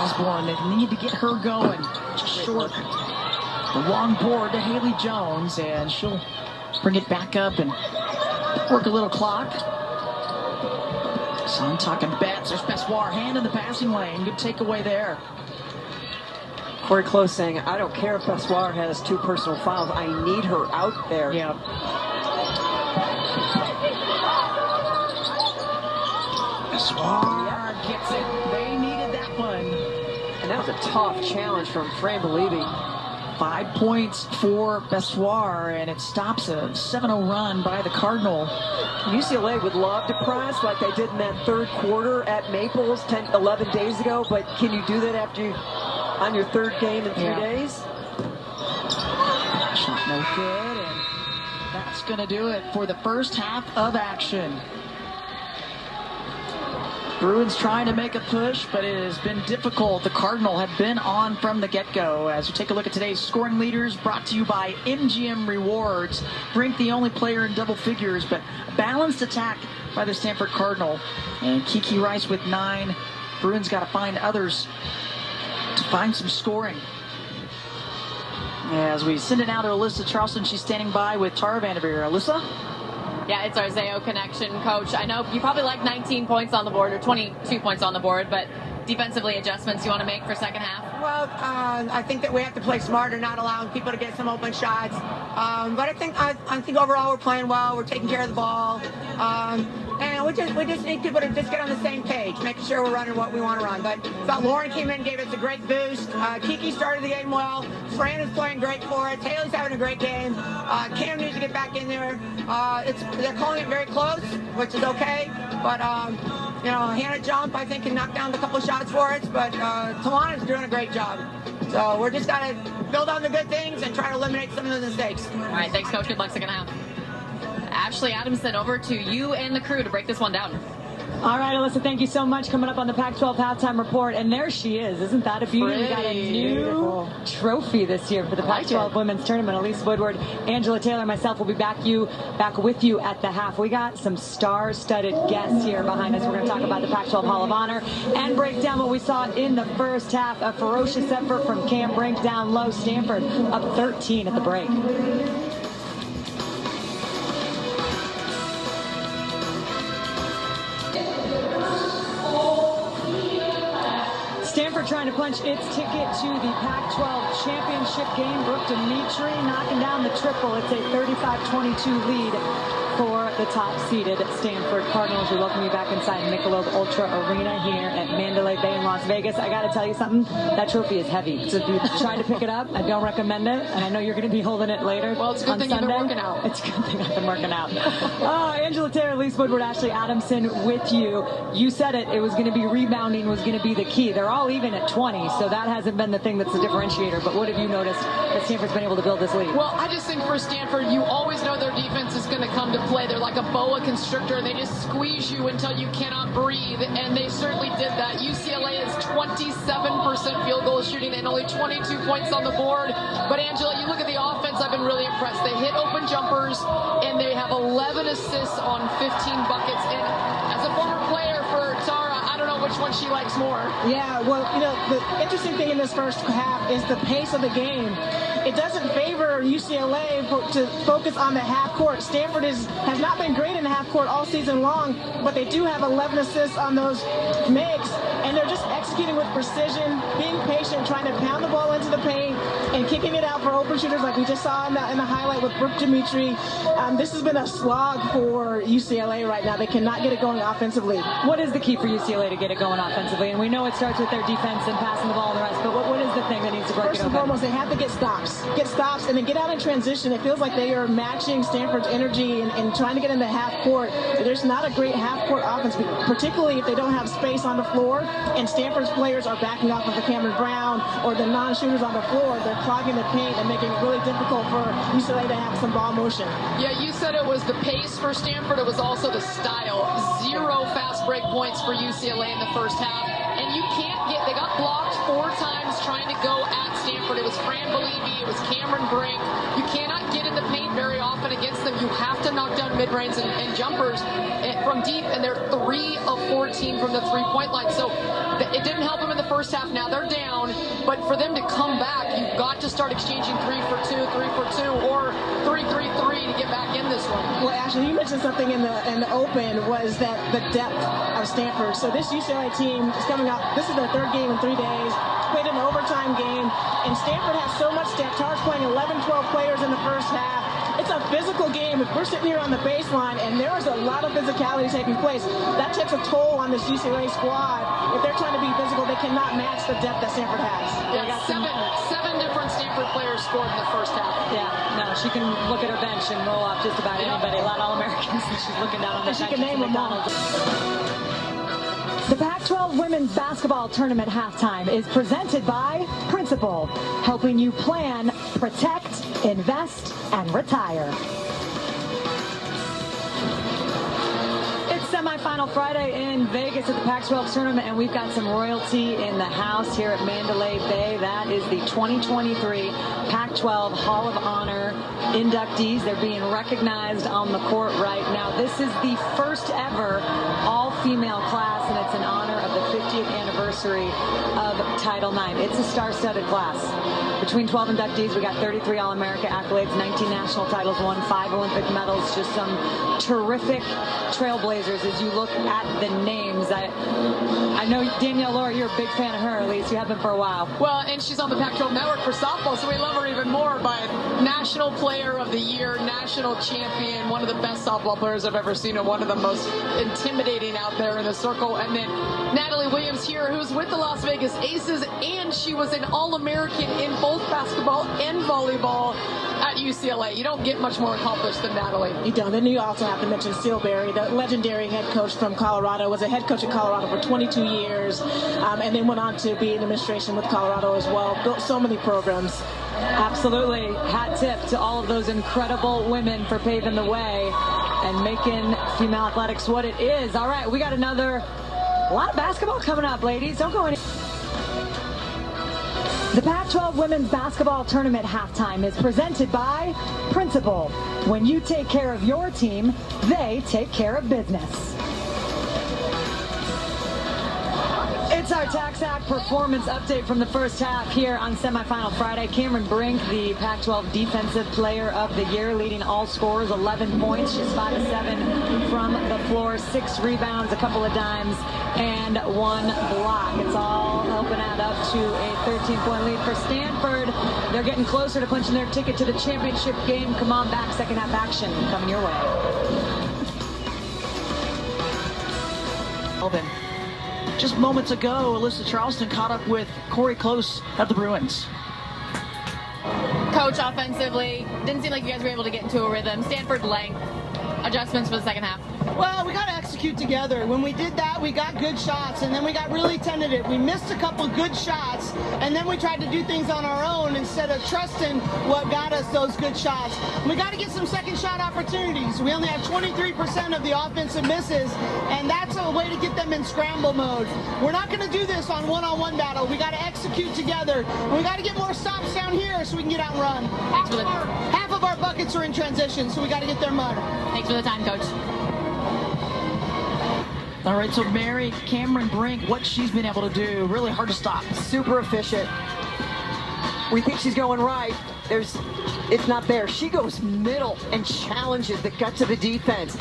Osborne, they need to get her going. Just short. The long board to Haley Jones, and she'll bring it back up and work a little clock. So I'm talking Betts. There's Bessoir, hand in the passing lane. Good takeaway there. Corey Close saying, I don't care if Bessoir has 2 personal fouls. I need her out there. Yeah. Bessoir gets it. They needed that one. And that was a tough challenge from Fran Beliebe. 5 points for Bessoir, and it stops a 7-0 run by the Cardinal. UCLA would love to press like they did in that third quarter at Maples 11 days ago, but can you do that on your third game in 3 days? Shot no good, and that's going to do it for the first half of action. Bruins trying to make a push, but it has been difficult. The Cardinal have been on from the get-go. As we take a look at today's scoring leaders, brought to you by MGM Rewards. Brink, the only player in double figures, but a balanced attack by the Stanford Cardinal. And Kiki Rice with 9. Bruins got to find others to find some scoring. As we send it now to Alyssa Charleston, she's standing by with Tara Vanderveer. Alyssa? Yeah, it's our Zayo connection, Coach. I know you probably like 19 points on the board, or 22 points on the board, but defensively adjustments you want to make for second half? Well, I think that we have to play smarter, not allowing people to get some open shots. But I think overall we're playing well. We're taking care of the ball. And we just need people to just get on the same page, making sure we're running what we want to run. But I thought Lauren came in and gave us a great boost. Kiki started the game well. Fran is playing great for us. Haley's having a great game. Cam needs to get back in there. They're calling it very close, which is okay. But, Hannah Jump, I think, can knock down a couple shots for us. But Talana's doing a great job. So we're just got to build on the good things and try to eliminate some of those mistakes. All right, thanks, Coach. Good luck second half. Ashley Adamson, over to you and the crew to break this one down. All right, Alyssa, thank you so much. Coming up on the Pac-12 halftime report, and there she is. Isn't that a beauty? We got a new trophy this year for the Pac-12 women's tournament. Elise Woodward, Angela Taylor, myself will be back with you at the half. We got some star-studded guests here behind us. We're going to talk about the Pac-12 Hall of Honor and break down what we saw in the first half. A ferocious effort from Cam Brink down low. Stanford up 13 at the break. Stanford trying to punch its ticket to the Pac-12 championship game. Brooke Dimitri knocking down the triple. It's a 35-22 lead for the top-seeded Stanford Cardinals. We welcome you back inside Michelob Ultra Arena here at Mandalay Bay in Las Vegas. I got to tell you something. That trophy is heavy. So if you try to pick it up, I don't recommend it. And I know you're going to be holding it later. Well, it's a good thing Sunday. You've been working out. It's a good thing I've been working out. Angela Taylor, Elise Woodward, Ashley Adamson with you. You said it. It was going to be rebounding was going to be the key. They're all even at 20, so that hasn't been the thing that's the differentiator. But what have you noticed that Stanford's been able to build this lead? Well, I just think for Stanford, you always know their defense is going to come to play. They're like a boa constrictor. They just squeeze you until you cannot breathe, and they certainly did that. UCLA is 27% field goal shooting and only 22 points on the board. But Angela, you look at the offense, I've been really impressed. They hit open jumpers, and they have 11 assists on 15 buckets. And as a former player for Tara, I don't know which one she likes more. Yeah, well, the interesting thing in this first half is the pace of the game. It doesn't favor UCLA to focus on the half court. Stanford has not been great in the half court all season long, but they do have 11 assists on those makes, and they're just executing with precision, being patient, trying to pound the ball into the paint and kicking it out for open shooters like we just saw in the highlight with Brooke Dimitri. This has been a slog for UCLA right now. They cannot get it going offensively. What is the key for UCLA to get it going offensively? And we know it starts with their defense and passing the ball and the rest, but what is the thing that needs to break it open? First and foremost, they have to get stops, and then get out in transition. It feels like they are matching Stanford's energy and trying to get into half court. There's not a great half court offense, particularly if they don't have space on the floor, and Stanford's players are backing off of the Cameron Brown or the non-shooters on the floor. They're clogging the paint and making it really difficult for UCLA to have some ball motion. Yeah, you said it was the pace for Stanford. It was also the style. 0 fast break points for UCLA in the first half. And you can't they got blocked 4 times trying to go at Stanford. It was Fran Believe, it was Cameron Brink. You cannot get in the paint very often against them. You have to knock down mid-range and jumpers from deep, and they're 3 of 14 from the three-point line. So it didn't help them in the first half. Now they're down, but for them to come back, you've got to start exchanging 3 for 2, 3 for 2, or 3-3-3 to get back in this one. Well, Ashley, you mentioned something in the open was that the depth of Stanford. So this UCLA team is coming up. This is their 3rd game in 3 days. Played an overtime game, and Stanford has so much depth. Tara's playing 11, 12 players in the first half. it's a physical game. If we're sitting here on the baseline and there's a lot of physicality taking place, that takes a toll on this UCLA squad. If they're trying to be physical, they cannot match the depth that Stanford has. Yeah, seven different Stanford players scored in the first half. Yeah, no, she can look at her bench and roll off just about anybody. A lot of All-Americans, and she's looking down on the bench. She can name them all. The Pac-12 Women's Basketball Tournament halftime is presented by Principal, helping you plan, protect, invest, and retire. It's semifinal Friday in Vegas at the Pac-12 tournament, and we've got some royalty in the house here at Mandalay Bay. That is the 2023 Pac-12 Hall of Honor inductees. They're being recognized on the court right now. This is the first ever all-female class, and it's in honor of the 50th anniversary of Title IX. It's a star-studded class. Between 12 inductees, we got 33 All-America accolades, 19 national titles won, 5 Olympic medals, just some terrific trailblazers as you look at the names. I know Danielle Laura, you're a big fan of her, at least you have been for a while. Well, and she's on the Pac-12 Network for softball, so we love her even more. But National Player of the Year, national champion, one of the best softball players I've ever seen, and one of the most intimidating out there in the circle. And then Natalie Williams here, who's with the Las Vegas Aces, and she was an All-American in both basketball and volleyball at UCLA. You don't get much more accomplished than Natalie. You don't. Then you also have to mention Sealberry, the legendary head coach from Colorado, was a head coach at Colorado for 22 years, and then went on to be in administration with Colorado as well. Built so many programs. Absolutely. Hat tip to all of those incredible women for paving the way and making female athletics what it is. All right, we got a lot of basketball coming up, ladies. Don't go any. The Pac-12 Women's Basketball Tournament halftime is presented by Principal. When you take care of your team, they take care of business. It's our TaxAct performance update from the first half here on semifinal Friday. Cameron Brink, the Pac-12 Defensive Player of the Year, leading all scorers, 11 points. She's 5 of 7 from the floor, 6 rebounds, a couple of dimes, and 1 block. It's all helping add up to a 13-point lead for Stanford. They're getting closer to punching their ticket to the championship game. Come on back, second half action coming your way. Just moments ago, Alyssa Charleston caught up with Corey Close of the Bruins. Coach, offensively, didn't seem like you guys were able to get into a rhythm. Stanford length, adjustments for the second half. Well, we got to execute together. When we did that, we got good shots, and then we got really tentative. We missed a couple good shots, and then we tried to do things on our own instead of trusting what got us those good shots. We got to get some second shot opportunities. We only have 23% of the offensive misses, and that's a way to get them in scramble mode. We're not going to do this on one-on-one battle. We got to execute together, and we got to get more stops down here so we can get out and run. Half of our buckets are in transition, so we got to get their mud. Thanks for the time, Coach. All right, so Mary, Cameron Brink, what she's been able to do, really hard to stop. Super efficient. We think she's going right. It's not there. She goes middle and challenges the guts of the defense.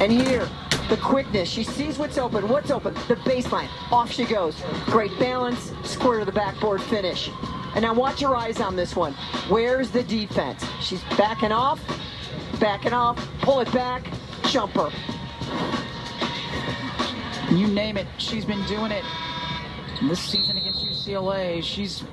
And here, the quickness. She sees what's open. The baseline. Off she goes. Great balance. Square to the backboard finish. And now watch your eyes on this one. Where's the defense? She's backing off. Pull it back. Jumper. You name it, she's been doing it. This season against UCLA, she's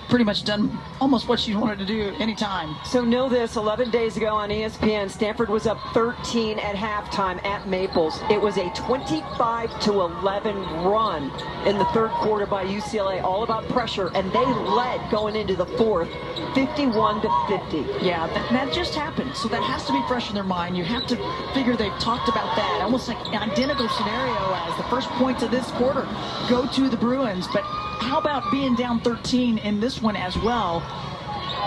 pretty much done almost what she wanted to do anytime. So know this, 11 days ago on ESPN, Stanford was up 13 at halftime at Maples. It was a 25-11 run in the third quarter by UCLA, all about pressure, and they led going into the fourth, 51-50. Yeah, that just happened. So that has to be fresh in their mind. You have to figure they've talked about that. Almost like an identical scenario as the first points of this quarter go to the Bruins. But how about being down 13 in this one as well?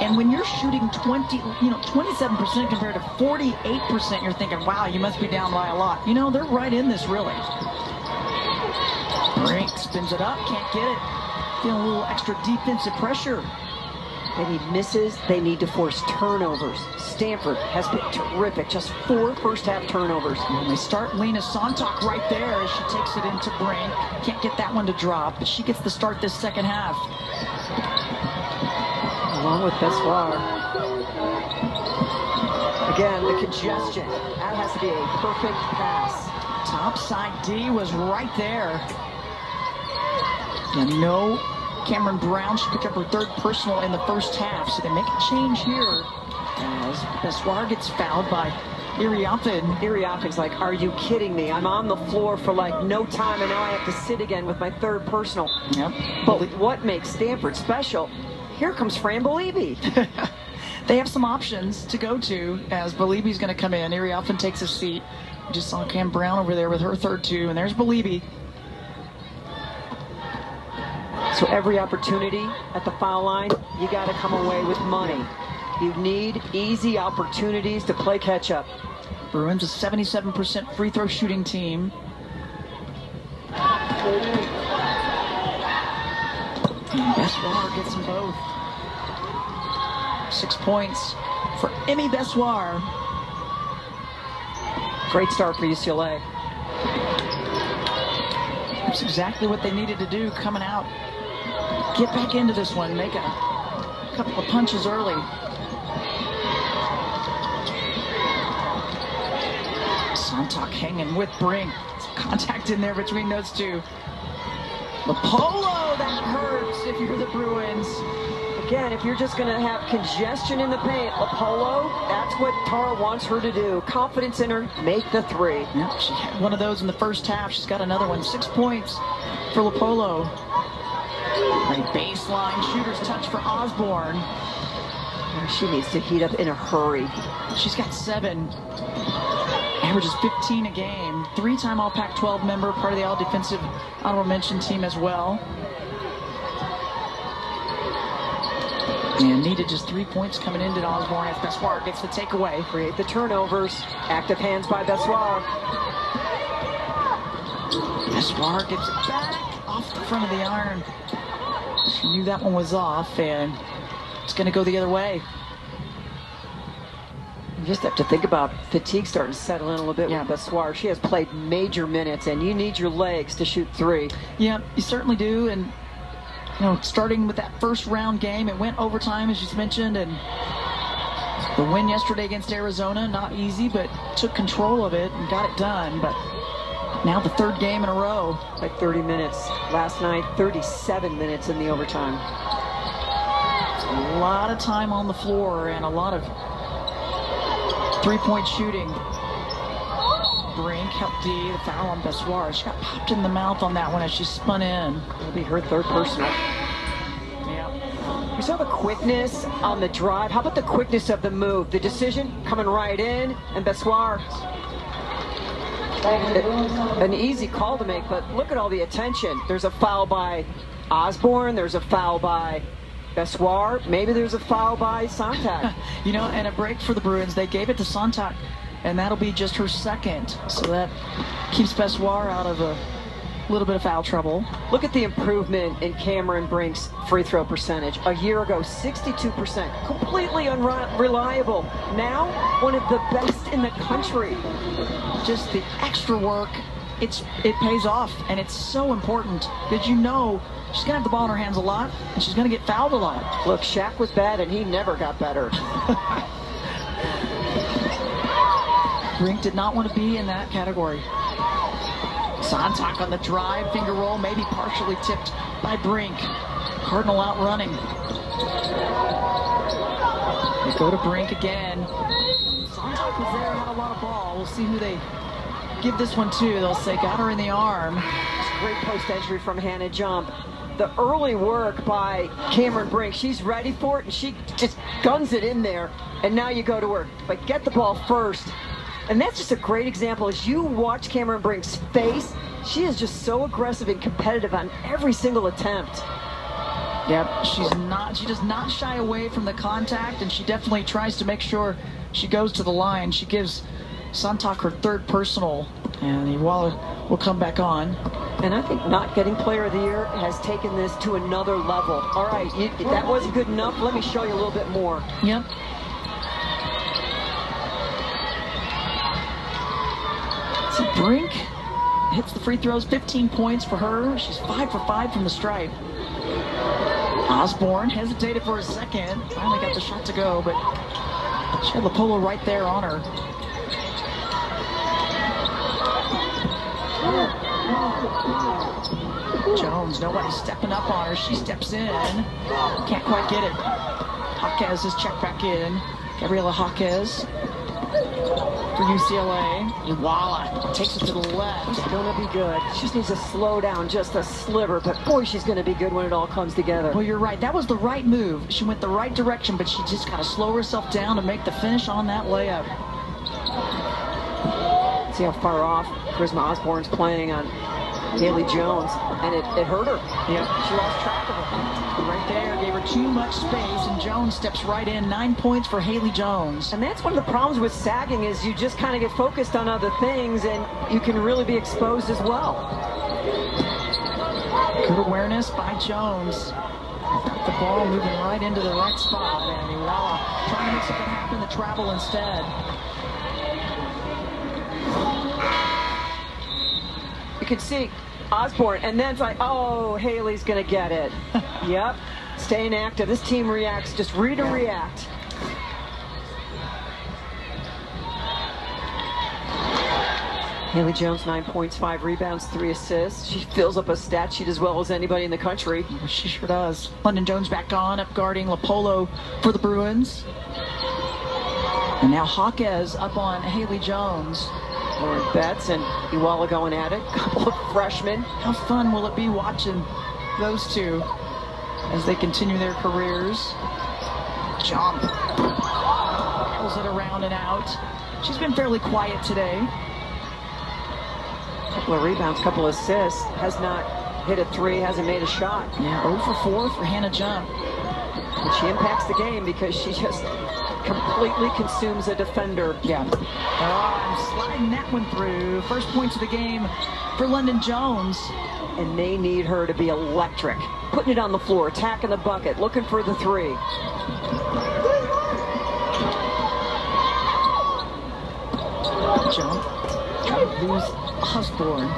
And when you're shooting 27% compared to 48%, you're thinking, wow, you must be down by a lot. They're right in this, really. Brink spins it up, can't get it. Feeling a little extra defensive pressure. They need misses. They need to force turnovers. Stanford has been terrific. Just 4 first-half turnovers. And they start Lena Sonntag right there as she takes it into Brink. Can't get that one to drop, but she gets the start this second half. Along with Bessoir. Again, the congestion. That has to be a perfect pass. Topside D was right there. And no Cameron Brown. She picked up her third personal in the first half. So they make a change here as Bessoir gets fouled by Iriafen. Iriafen's like, are you kidding me? I'm on the floor for like no time, and now I have to sit again with my third personal. Yep. But what makes Stanford special? Here comes Fran Belibi. They have some options to go to as Belibi's going to come in. Iriafen takes a seat. We just saw Cam Brown over there with her third two, and there's Belibi. So every opportunity at the foul line, you got to come away with money. You need easy opportunities to play catch-up. Bruins a 77% free throw shooting team. And Bessoir gets them both. 6 points for Emmy Bessoir. Great start for UCLA. That's exactly what they needed to do coming out. Get back into this one, make a couple of punches early. Sonntag hanging with Brink. Some contact in there between those two. Lopolo, that hurts if you're the Bruins. Again, if you're just going to have congestion in the paint, Lopolo, that's what Tara wants her to do. Confidence in her, make the three. Yep, she had one of those in the first half. She's got another one. 6 points for Lopolo. A baseline shooter's touch for Osborne. She needs to heat up in a hurry. She's got 7. Averages 15 a game. 3-time All Pac-12 member, part of the All-Defensive Honorable Mention team as well. And needed just 3 points coming into Osborne as Bessoir gets the takeaway. Create the turnovers. Active hands by Bessoir. Bessoir gets it back off the front of the iron. She knew that one was off, and it's going to go the other way. You just have to think about fatigue starting to settle in a little bit with Bessoir. She has played major minutes, and you need your legs to shoot three. Yeah, you certainly do. And, you know, starting with that first round game, it went overtime, as you mentioned, and the win yesterday against Arizona, not easy, but took control of it and got it done. But now the third game in a row. Like 30 minutes. Last night, 37 minutes in the overtime. A lot of time on the floor and a lot of three-point shooting. Brink helped D, the foul on Bessoir. She got popped in the mouth on that one as she spun in. It'll be her third personal. Yeah. We saw the quickness on the drive. How about the quickness of the move? The decision coming right in, and Bessoir. An easy call to make, but look at all the attention. There's a foul by Osborne. There's a foul by Bessoir. Maybe there's a foul by Sonntag. You know, and a break for the Bruins. They gave it to Sonntag, and that'll be just her second. So that keeps Bessoir out of a little bit of foul trouble. Look at the improvement in Cameron Brink's free throw percentage. A year ago, 62%. Completely unreliable. Now, one of the best in the country. Just the extra work, it pays off, and it's so important because you know she's going to have the ball in her hands a lot, and she's going to get fouled a lot. Look, Shaq was bad, and he never got better. Brink did not want to be in that category. Sonntag on the drive, finger roll, maybe partially tipped by Brink. Cardinal out running. They go to Brink again. Sonntag was there, had a lot of ball. We'll see who they give this one to. They'll say, got her in the arm. It's a great post entry from Hannah Jump. The early work by Cameron Brink, she's ready for it, and she just guns it in there. And now you go to her. But get the ball first. And that's just a great example. As you watch Cameron Brink's face, she is just so aggressive and competitive on every single attempt. Yep, she does not shy away from the contact, and she definitely tries to make sure she goes to the line. She gives Sonntag her third personal, and Iwala will come back on. And I think not getting Player of the Year has taken this to another level. All right, that wasn't good enough. Let me show you a little bit more. Yep. So Brink hits the free throws, 15 points for her. She's 5 for 5 from the stripe. Osborne hesitated for a second, finally got the shot to go, but She had LaPolo right there on her. Jones, nobody stepping up on her. She steps in. Can't quite get it. Jaquez is checked back in. Gabriela Jaquez for UCLA. Iwala takes it to the left. She's going to be good. She just needs to slow down just a sliver, but boy, she's going to be good when it all comes together. Well, you're right. That was the right move. She went the right direction, but she just got to slow herself down to make the finish on that layup. See how far off Charisma Osborne's playing on Haley Jones, and it hurt her. Yep. She lost track of her. Right there, gave her too much space, and Jones steps right in. 9 points for Haley Jones. And that's one of the problems with sagging is you just kind of get focused on other things, and you can really be exposed as well. Good awareness by Jones. The ball moving right into the right spot, and Iwala trying to make something happen to travel instead. You can see Osborne, and then it's like, oh, Haley's going to get it. Yep, staying active. This team reacts, just read and react. Haley Jones, 9 points, 5 rebounds, 3 assists. She fills up a stat sheet as well as anybody in the country. She sure does. London Jones back on, up guarding LaPolo for the Bruins. And now Jaquez up on Haley Jones. Lauren Betts and Iwala going at it. Couple of freshmen. How fun will it be watching those two as they continue their careers? Jump. Pulls it around and out. She's been fairly quiet today. Couple of rebounds, couple of assists. Has not hit a three, hasn't made a shot. Yeah, 0 for 4 for Hannah Jump. But she impacts the game because she just completely consumes a defender. Yeah. Sliding that one through. First points of the game for London Jones. And they need her to be electric. Putting it on the floor, attacking the bucket, looking for the three. Jump. Trying to lose Osborne.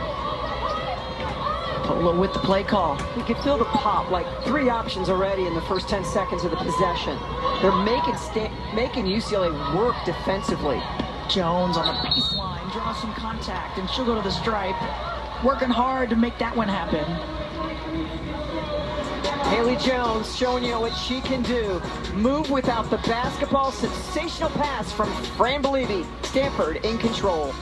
Polo with the play call. You can feel the pop, like 3 options already in the first 10 seconds of the possession. They're making UCLA work defensively. Jones on the baseline, draws some contact, and she'll go to the stripe. Working hard to make that one happen. Haley Jones showing you what she can do. Move without the basketball. Sensational pass from Fran Believy. Stanford in control.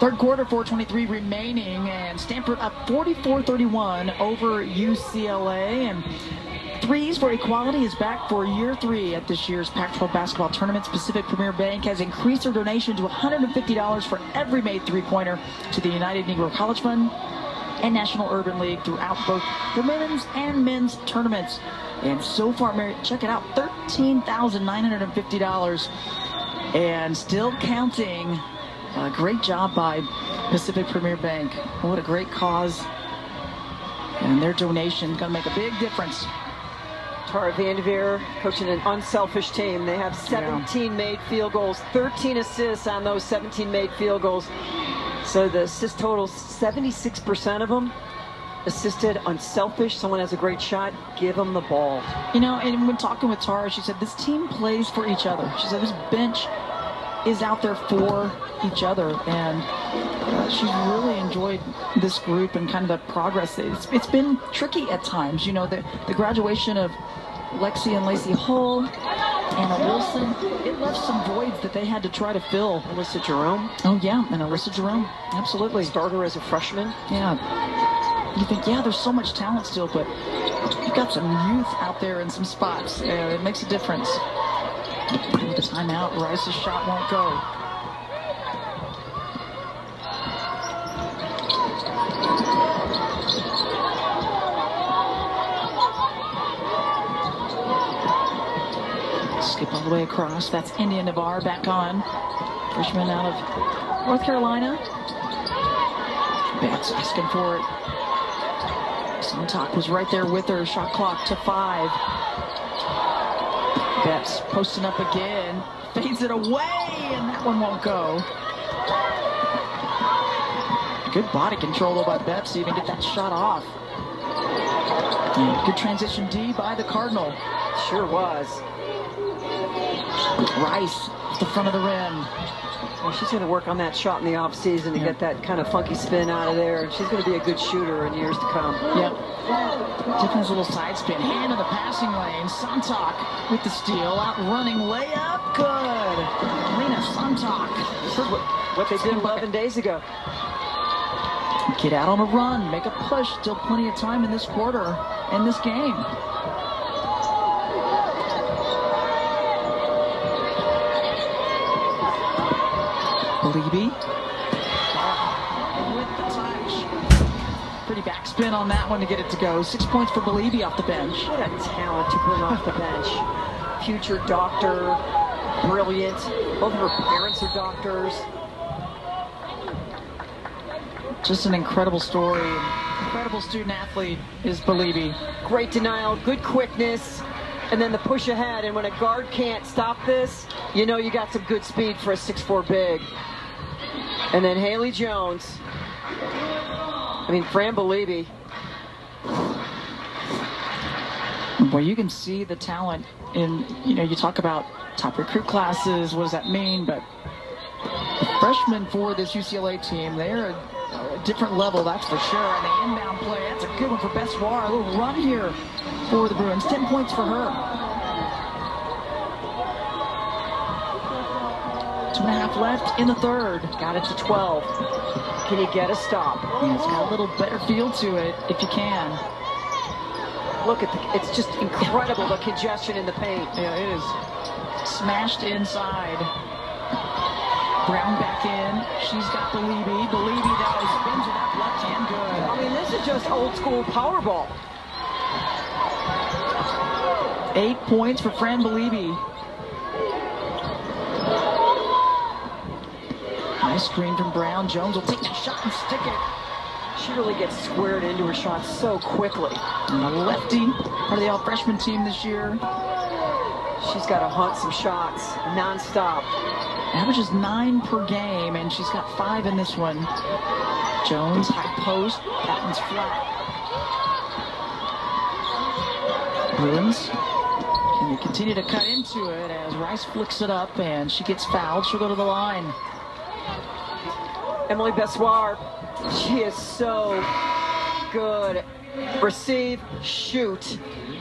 Third quarter, 4:23 remaining, and Stanford up 44-31 over UCLA. And Threes for Equality is back for year 3 at this year's Pac-12 basketball tournament. Pacific Premier Bank has increased their donation to $150 for every made three-pointer to the United Negro College Fund and National Urban League throughout both the women's and men's tournaments. And so far, Mary, check it out, $13,950 and still counting. Great job by Pacific Premier Bank. What a great cause. And their donation is going to make a big difference. Tara Vanderveer coaching an unselfish team. They have 17 made field goals, 13 assists on those 17 made field goals. So the assist total, 76% of them assisted, unselfish. Someone has a great shot, give them the ball. You know, and when talking with Tara, she said this team plays for each other. She said this bench is out there for each other, and she's really enjoyed this group and kind of the progress. It's been tricky at times, you know, the graduation of Lexi and Lacey Hull, Anna Wilson, it left some voids that they had to try to fill. Alyssa Jerome. Oh yeah, and Alyssa Jerome, absolutely. Starter as a freshman. Yeah. You think, yeah, there's so much talent still, but you've got some youth out there in some spots. It makes a difference. With the timeout, Rice's shot won't go. Skip all the way across. That's India Navarre back on. Freshman out of North Carolina. Betts asking for it. Sontak was right there with her. Shot clock to 5. Betts posting up again. Fades it away, and that one won't go. Good body control though by Betts to even get that shot off. And good transition D by the Cardinal. Sure was. Rice, the front of the rim. Well, she's going to work on that shot in the offseason to get that kind of funky spin out of there. And she's going to be a good shooter in years to come. Yep. Tiffany's little side spin. Hand in the passing lane. Sontak with the steal. Outrunning layup. Good. Lena Sontak. This is what they did 11 days ago. Get out on a run. Make a push. Still plenty of time in this quarter, in this game. Beliebe with the touch. Pretty backspin on that one to get it to go. 6 points for Beliebe off the bench. What a talent to bring off the bench. Future doctor, brilliant. Both of her parents are doctors. Just an incredible story. Incredible student athlete is Beliebe. Great denial, good quickness, and then the push ahead. And when a guard can't stop this, you know you got some good speed for a 6'4" big. And then Haley Jones. Fran Beliebe. Well, you can see the talent in, you talk about top recruit classes. What does that mean? But the freshmen for this UCLA team, they're a different level, that's for sure. And the inbound play, that's a good one for Bessoir. A little run here for the Bruins. 10 points for her. 2.5 left in the third. Got it to 12. Can you get a stop? Yeah, it's got a little better feel to it if you can. Look at it's just incredible, the congestion in the paint. Yeah, it is. Smashed inside. Brown back in. She's got Beliebe. Beliebe, though, spins it up left hand good. This is just old school power ball. 8 points for Fran Beliebe. Nice screen from Brown. Jones will take that shot and stick it. She really gets squared into her shot so quickly. And a lefty, part of the all-freshman team this year. She's got to hunt some shots nonstop. Averages 9 per game, and she's got 5 in this one. Jones, high post. That one's flat. Bruins, can they continue to cut into it as Rice flicks it up, and she gets fouled. She'll go to the line. Emily Bessoir, she is so good. Receive, shoot.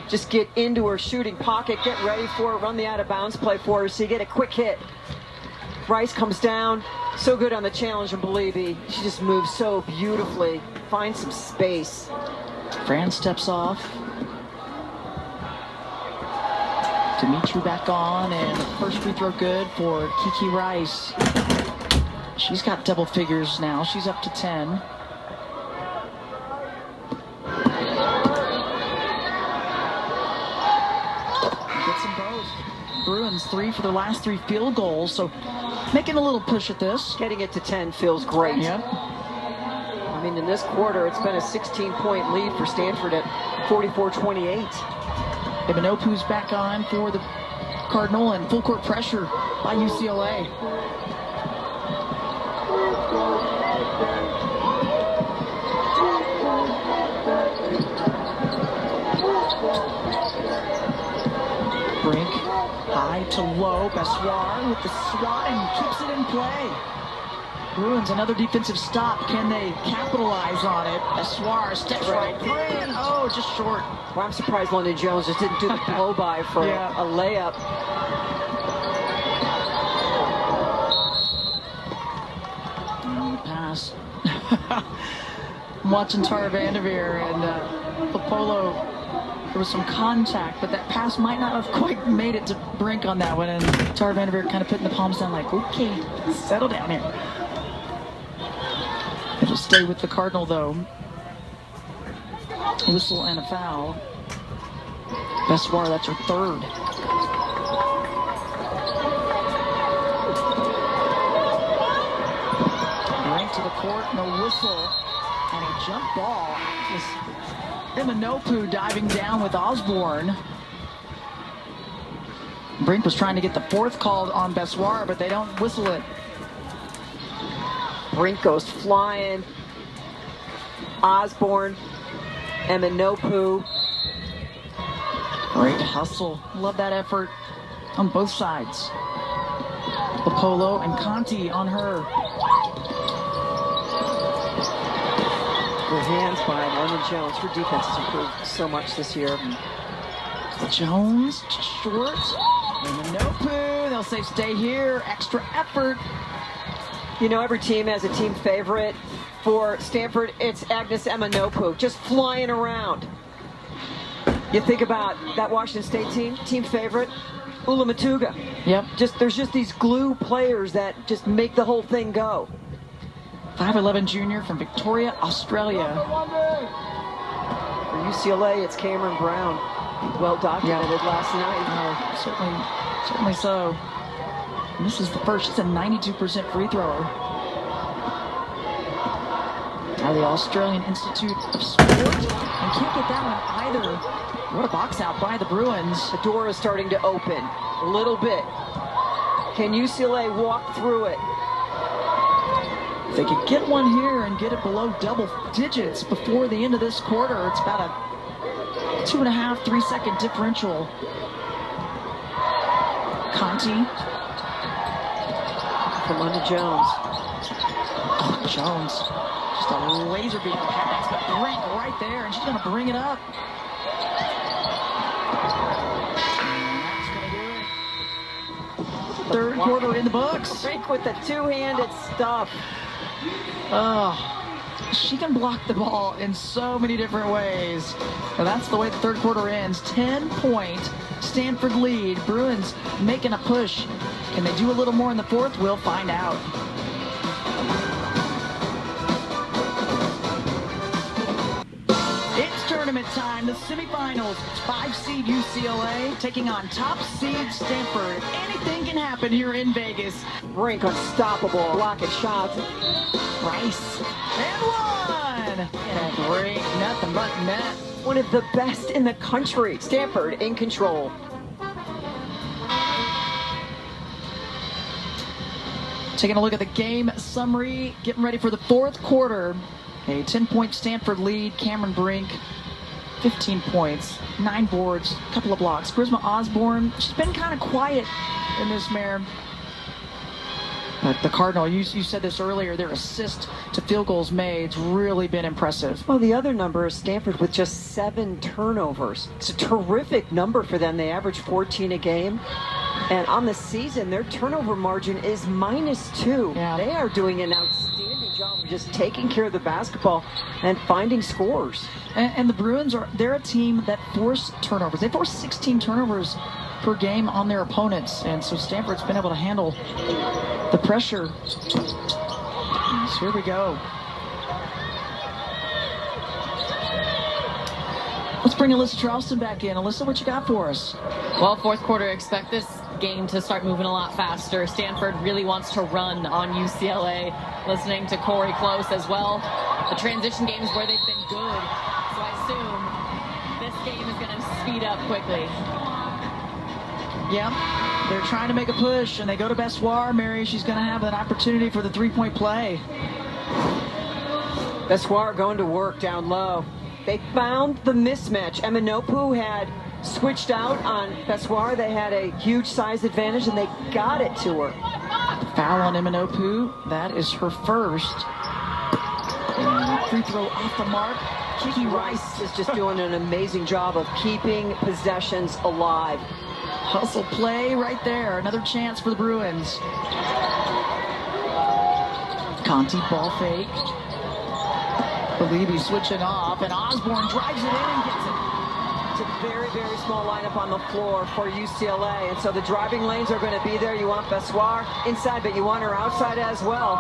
Just get into her shooting pocket, get ready for it, run the out-of-bounds play for her so you get a quick hit. Rice comes down, so good on the challenge from Beliebe. She just moves so beautifully, finds some space. Fran steps off. Dimitri back on, and the first free throw good for Kiki Rice. She's got double figures now. She's up to 10. Gets them both. Bruins 3 for their last 3 field goals, so making a little push at this. Getting it to 10 feels great. Yep. In this quarter, it's been a 16-point lead for Stanford at 44-28. Ibanopu's back on for the Cardinal, and full court pressure by UCLA. Brink, high to low. Bessoir with the swat and keeps it in play. Bruins, another defensive stop. Can they capitalize on it? Bessoir steps right in. Oh, just short. Well, I'm surprised London Jones just didn't do the blow-by for a layup. Pass. I'm watching Tara Vanderveer and Popolo. There was some contact, but that pass might not have quite made it to Brink on that one. And Tara Vanderveer kind of putting the palms down like, okay, settle down here. It'll stay with the Cardinal, though. Whistle and a foul. Bessoir, that's her third. Right to the court, no whistle. And a jump ball. Imanopu diving down with Osborne. Brink was trying to get the fourth called on Bessoir, but they don't whistle it. Brink goes flying. Osborne, Imanopu. Great hustle. Love that effort on both sides. Apollo and Conti on her. Good hands by London Jones. Her defense has improved so much this year. Jones, short. Minopu, they'll say stay here. Extra effort. You know, every team has a team favorite. For Stanford, it's Agnes Emanopu, just flying around. You think about that Washington State team favorite, Ula Matuga. Yep. There's just these glue players that just make the whole thing go. 5'11" junior from Victoria, Australia. For UCLA, it's Cameron Brown. Well documented last night. Certainly so. And this is the first. She's a 92% free thrower. Now the Australian Institute of Sport. And can't get that one either. What a box out by the Bruins. The door is starting to open a little bit. Can UCLA walk through it? If they could get one here and get it below double digits before the end of this quarter, it's about a 2.5, 3 second differential. Conti. From London Jones. Oh, Jones. Just a laser beam pass, but Brink right there, and she's going to bring it up. Third quarter in the books. Brink with the two-handed stuff. Oh, she can block the ball in so many different ways. And that's the way the third quarter ends. 10-point Stanford lead. Bruins making a push. Can they do a little more in the fourth? We'll find out. It's tournament time. The semifinals. It's 5-seed UCLA taking on top seed Stanford. Anything can happen here in Vegas. Brink unstoppable. Blocking shots. Rice. And one. And Brink, nothing but net. One of the best in the country. Stanford in control. Taking a look at the game summary, getting ready for the fourth quarter. A 10-point Stanford lead. Cameron Brink, 15 points, 9 boards, a couple of blocks. Charisma Osborne, she's been kind of quiet in this mare. But the Cardinal, you said this earlier, their assist to field goals made, it's really been impressive. Well, the other number is Stanford with just 7 turnovers. It's a terrific number for them. They average 14 a game. And on the season, their turnover margin is -2. Yeah. They are doing an outstanding job of just taking care of the basketball and finding scores. And the Bruins, they're a team that force turnovers. They force 16 turnovers per game on their opponents. And so Stanford's been able to handle the pressure. So here we go. Let's bring Alyssa Charleston back in. Alyssa, what you got for us? Well, fourth quarter, expect this game to start moving a lot faster. Stanford really wants to run on UCLA. Listening to Corey Close as well. The transition games where they've been good. So I assume this game is going to speed up quickly. Yeah, they're trying to make a push, and they go to Bessoir. Mary, she's going to have an opportunity for the three-point play. Bessoir going to work down low. They found the mismatch. Emanopu had switched out on Bessoir. They had a huge size advantage, and they got it to her. Foul on Emanopu. That is her first. And free throw off the mark. Kiki Rice is just doing an amazing job of keeping possessions alive. Hustle play right there. Another chance for the Bruins. Conti ball fake. Believe switching off, and Osborne drives it in and gets it. It's a very, very small lineup on the floor for UCLA, and so the driving lanes are going to be there. You want Bessoir inside, but you want her outside as well.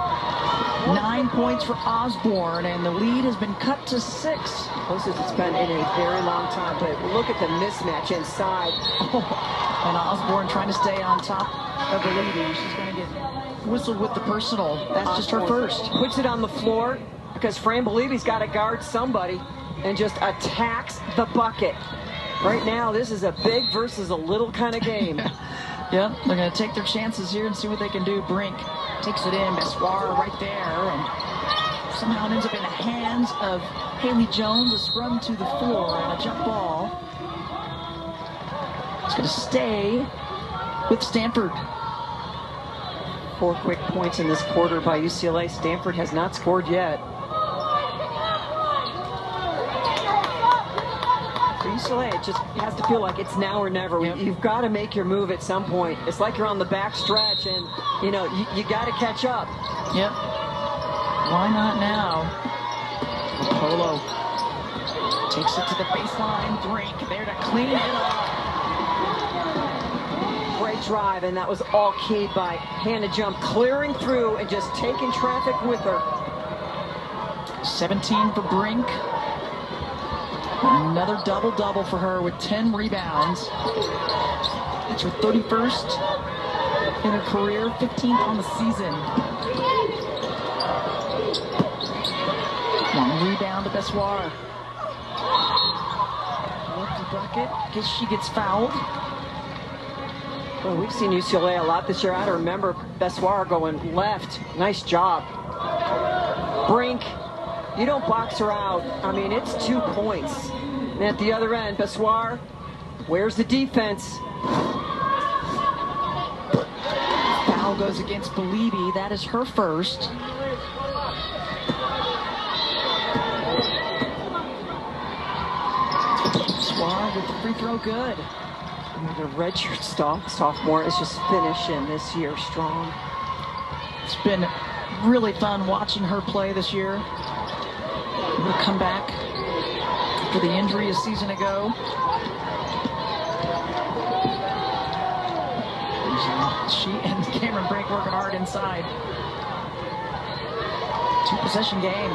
9 points for Osborne, and the lead has been cut to 6. Closest it's been in a very long time, but look at the mismatch inside. And Osborne trying to stay on top of the lead. She's going to get whistled with the personal. That's just her first. Puts it on the floor because Fran Believe's got to guard somebody and just attacks the bucket. Right now, this is a big versus a little kind of game. Yep, they're going to take their chances here and see what they can do. Brink takes it in. Bessoir right there. And somehow it ends up in the hands of Haley Jones. A scrum to the floor and a jump ball. going to stay with Stanford. 4 quick points in this quarter by UCLA. Stanford has not scored yet. For UCLA, it just has to feel like it's now or never. Yep. You've got to make your move at some point. It's like you're on the back stretch, and you know you got to catch up. Yep. Why not now? Polo takes it to the baseline. Brink there to clean it up. Great drive, and that was all keyed by Hannah Jump clearing through and just taking traffic with her. 17 for Brink. Another double-double for her with 10 rebounds. That's her 31st in her career, 15th on the season. One rebound to Bessoir. Left the bucket. Guess she gets fouled. Well, we've seen UCLA a lot this year. I remember Bessoir going left. Nice job. Brink, you don't box her out. I mean, it's 2 points. And at the other end, Bessoir, where's the defense? Foul goes against Belibi. That is her first. Bessoir with the free throw good. The redshirt sophomore is just finishing this year strong. It's been really fun watching her play this year. We'll come back for the injury a season ago. She and Cameron Brink working hard inside. 2-possession game.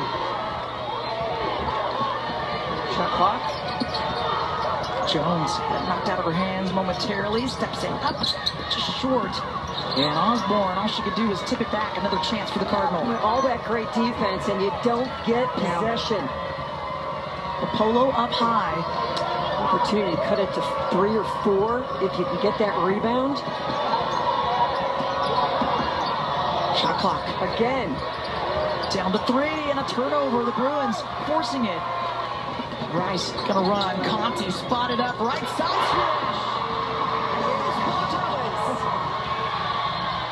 Shot clock. Jones got knocked out of her hands momentarily. Steps in up, just short. And Osborne, all she could do was tip it back. Another chance for the Cardinal. All that great defense, and you don't get possession. Polo up high. Opportunity to cut it to 3 or 4 if you can get that rebound. Shot clock. Again. Down to 3 and a turnover. The Bruins forcing it. Rice gonna run. Conti spotted up right side swish.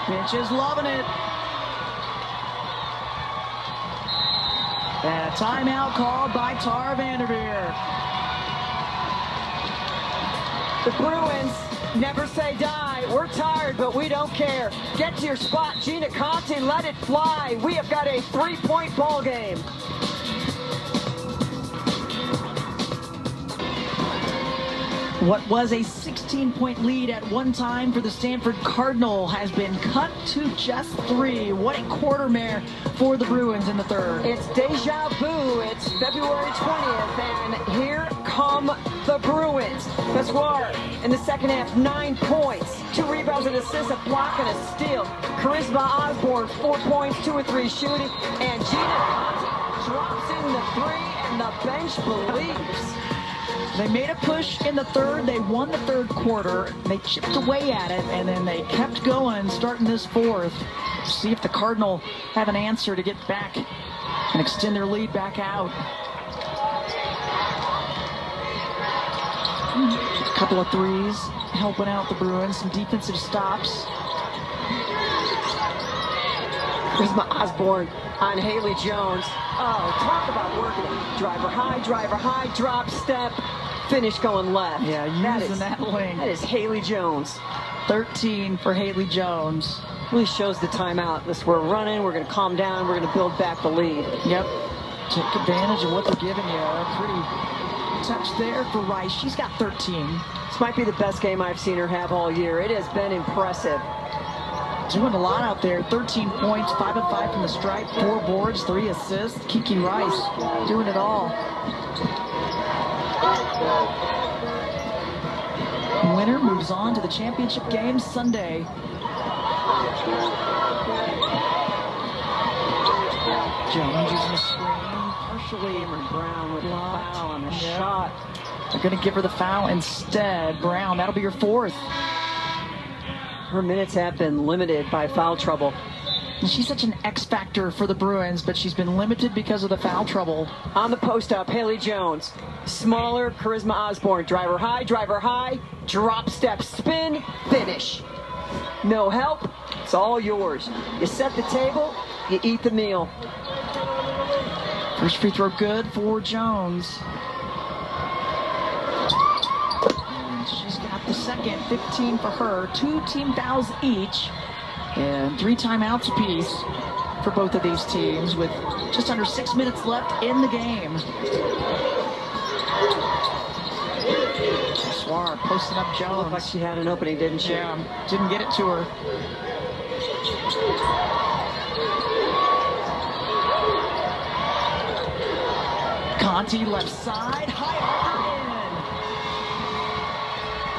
Finch is loving it. And a timeout called by Tara Vanderveer. The Bruins never say die. We're tired, but we don't care. Get to your spot, Gina Conti. Let it fly. We have got a 3-point ball game. What was a 16-point lead at one time for the Stanford Cardinal has been cut to just 3. What a quarter-mare for the Bruins in the third. It's deja vu. It's February 20th, and here come the Bruins. Bessoir in the second half, 9 points, 2 rebounds, an assist, a block, and a steal. Charisma Osborne, 4 points, 2 or 3 shooting, and Gina Conti drops in the 3, and the bench believes. They made a push in the third. They won the third quarter. They chipped away at it, and then they kept going, starting this fourth. See if the Cardinal have an answer to get back and extend their lead back out. A couple of threes helping out the Bruins. Some defensive stops. Charisma Osborne on Haley Jones. Oh, talk about working it. Driver high, drop step, finish going left. Yeah, using that lane. That is Haley Jones. 13 for Haley Jones. Really shows the timeout. This we're running, we're going to calm down, we're going to build back the lead. Yep. Take advantage of what they're giving you. A pretty touch there for Rice. She's got 13. This might be the best game I've seen her have all year. It has been impressive. Doing a lot out there. 13 points, 5 of 5 from the stripe, 4 boards, 3 assists. Kiki Rice doing it all. Winner moves on to the championship game Sunday. Jones using a screen, partially. Cameron Brown with a foul on the shot. They're going to give her the foul instead. Brown, that'll be your 4th. Her minutes have been limited by foul trouble. She's such an X factor for the Bruins, but she's been limited because of the foul trouble. On the post up, Haley Jones. Smaller, Charisma Osborne. Driver high, drop step, spin, finish. No help, it's all yours. You set the table, you eat the meal. First free throw good for Jones. And she's got the second, 15 for her. 2 team fouls each, and 3 timeouts apiece for both of these teams with just under 6 minutes left in the game. Swar posting up Jones. Looked like she had an opening, didn't she? Yeah, didn't get it to her. Conti left side, high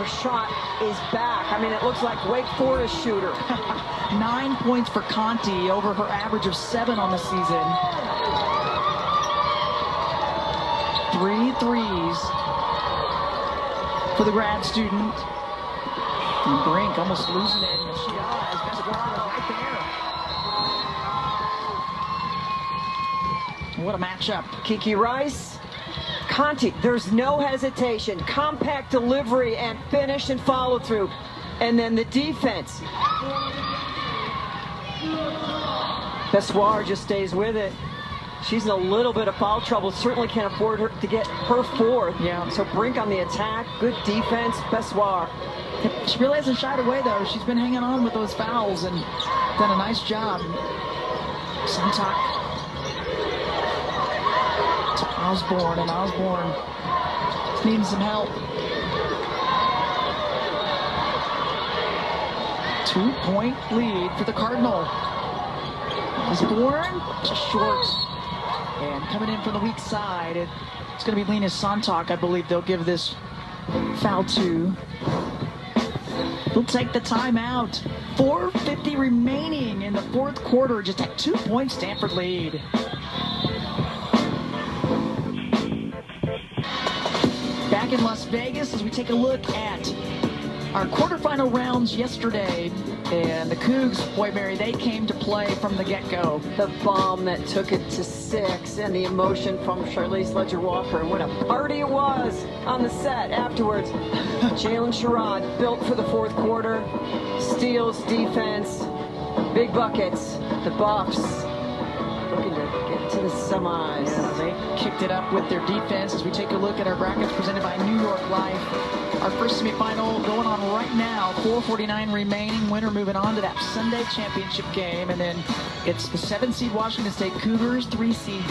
Her shot is back. I mean, it looks like Wake Forest shooter. 9 points for Conti over her average of 7 on the season. 3 threes for the grad student. And Brink almost losing it. If she does, Bessiguara right there. What a matchup. Kiki Rice, Conti, there's no hesitation. Compact delivery and finish and follow through. And then the defense. Bessoir just stays with it. She's in a little bit of foul trouble. Certainly can't afford her to get her 4th. Yeah. So Brink on the attack. Good defense. Bessoir. She really hasn't shied away, though. She's been hanging on with those fouls and done a nice job. Sontak to Osborne, and Osborne needing some help. 2-point lead for the Cardinal. Osborne just short. And coming in from the weak side, it's going to be Lena Sontak, I believe they'll give this foul to. They'll take the timeout. 4:50 remaining in the 4th quarter. Just a 2-point Stanford lead. Back in Las Vegas as we take a look at our quarterfinal rounds yesterday. And the Cougs, boy, Mary, they came to play from the get-go. The bomb that took it to 6 and the emotion from Charlize Ledger-Walker. And what a party it was on the set afterwards. Jalen Sherrod built for the 4th quarter. Steals, defense, big buckets. The Buffs looking to get to the semis. Yeah, they kicked it up with their defense as we take a look at our brackets presented by New York Life. Our first semifinal going on right now. 4:49 remaining. Winner moving on to that Sunday championship game. And then it's the 7 seed Washington State Cougars, 3 seed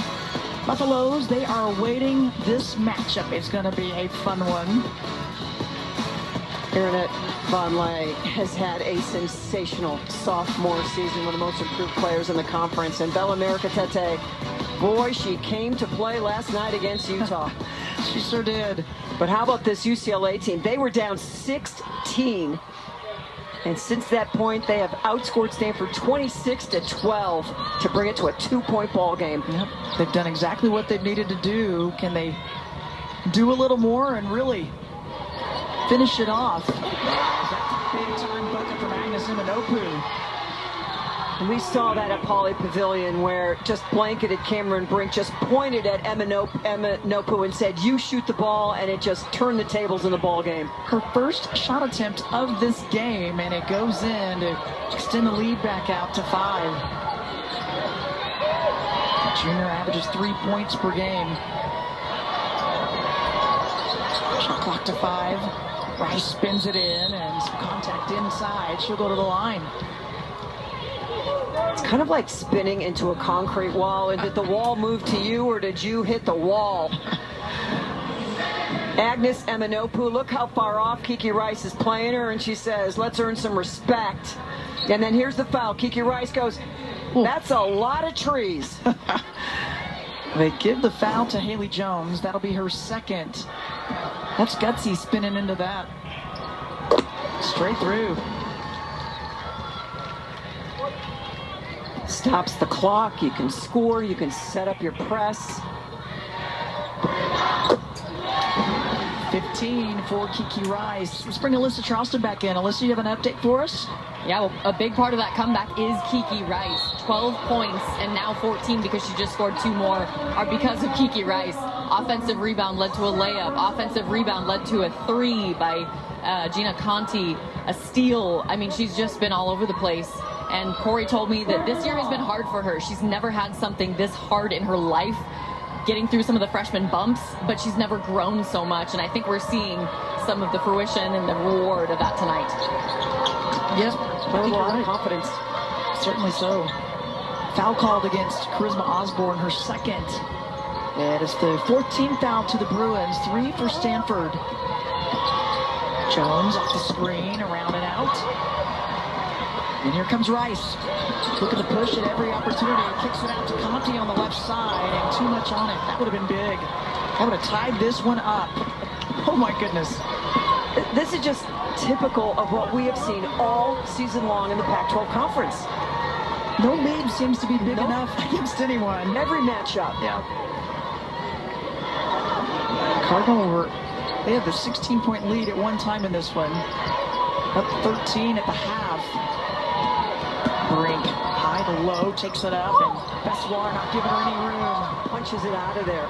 Buffaloes. They are awaiting this matchup. It's going to be a fun one. Aaronette Vonleh has had a sensational sophomore season, one of the most improved players in the conference. And Bella Mercatete, boy, she came to play last night against Utah. She sure did. But how about this UCLA team? They were down 16. And since that point, they have outscored Stanford 26-12 to bring it to a 2-point ball game. Yep. They've done exactly what they've needed to do. Can they do a little more and really finish it off? That's a big-time bucket from Agnes Imanopu. And we saw that at Pauley Pavilion where just blanketed Cameron Brink, just pointed at Imanopu and said, you shoot the ball, and it just turned the tables in the ball game. Her first shot attempt of this game, and it goes in to extend the lead back out to 5. The junior averages 3 points per game. Shot clock to 5. Rice spins it in, and some contact inside. She'll go to the line. It's kind of like spinning into a concrete wall. And did the wall move to you, or did you hit the wall? Agnes Imanopu, look how far off Kiki Rice is playing her, and she says, let's earn some respect. And then here's the foul. Kiki Rice goes, that's a lot of trees. They give the foul to Haley Jones. That'll be her second. That's gutsy spinning into that. Straight through. Stops the clock. You can score. You can set up your press. 15 for Kiki Rice. Let's bring Alyssa Charleston back in. Alyssa, you have an update for us? Yeah, well, a big part of that comeback is Kiki Rice. 12 points and now 14 because she just scored 2 more are because of Kiki Rice. Offensive rebound led to a layup. Offensive rebound led to a 3 by Gina Conti, a steal. I mean, she's just been all over the place. And Corey told me that this year has been hard for her. She's never had something this hard in her life, getting through some of the freshman bumps, but she's never grown so much. And I think we're seeing some of the fruition and the reward of that tonight. Yes, I think you're right. Confidence. Certainly so. Foul called against Charisma Osborne, her second. It is the 14th foul to the Bruins, 3 for Stanford. Jones off the screen, around and out. And here comes Rice. Looking to push at every opportunity. Kicks it out to Conti on the left side, and too much on it. That would have been big. That would have tied this one up. Oh my goodness. This is just typical of what we have seen all season long in the Pac-12 conference. No lead seems to be big enough against anyone. Every matchup. Yeah. Cardinal they had the 16-point lead at one time in this one. Up 13 at the half. Brink, high to low, takes it up, and Bessoir not giving her any room. Punches it out of there.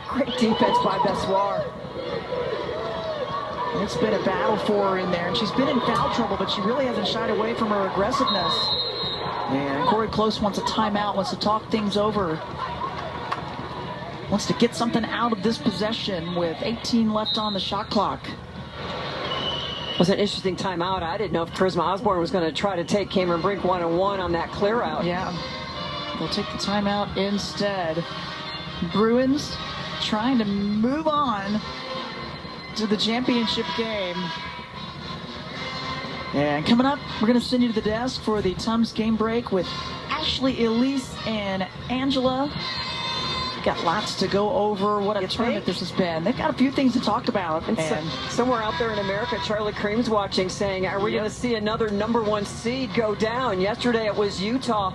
Great defense by Bessoir. It's been a battle for her in there, and she's been in foul trouble, but she really hasn't shied away from her aggressiveness. And Corey Close wants a timeout, wants to talk things over. Wants to get something out of this possession with 18 left on the shot clock. It was an interesting timeout. I didn't know if Charisma Osborne was going to try to take Cameron Brink 1-on-1 on that clear out. Yeah, they'll take the timeout instead. Bruins trying to move on to the championship game. And coming up, we're going to send you to the desk for the Tums game break with Ashley, Elise, and Angela. Got lots to go over. What a tournament this has been. They've got a few things to talk about. And somewhere out there in America, Charlie Cream's watching, saying, are we going to see another #1 seed go down? Yesterday it was Utah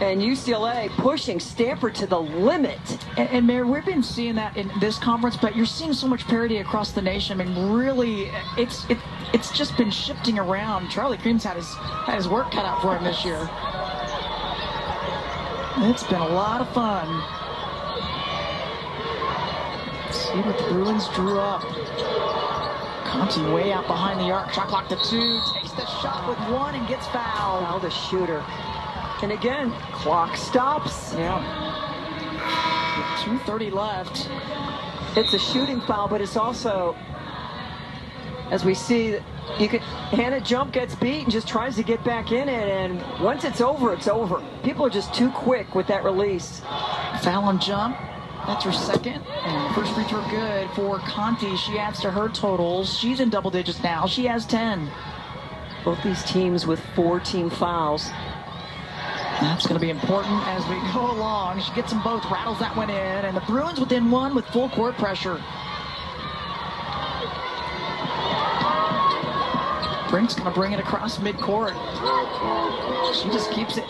and UCLA pushing Stanford to the limit. And Mary, we've been seeing that in this conference, but you're seeing so much parity across the nation. I mean, really, it's just been shifting around. Charlie Cream's had his work cut out for him this year. It's been a lot of fun. See what the Bruins drew up. Conti way out behind the arc. Shot clock to 2. Takes the shot with 1 and gets fouled. Foul the shooter. And again, clock stops. Yeah. With 2:30 left. It's a shooting foul, but it's also, as we see, Hannah Jump gets beat and just tries to get back in it. And once it's over, it's over. People are just too quick with that release. Foul on Jump. That's her second, and the first free throw good for Conti. She adds to her totals. She's in double digits now. She has 10. Both these teams with 4 team fouls. That's going to be important as we go along. She gets them both, rattles that one in, and the Bruins within 1 with full court pressure. Brink's going to bring it across midcourt. She just keeps it.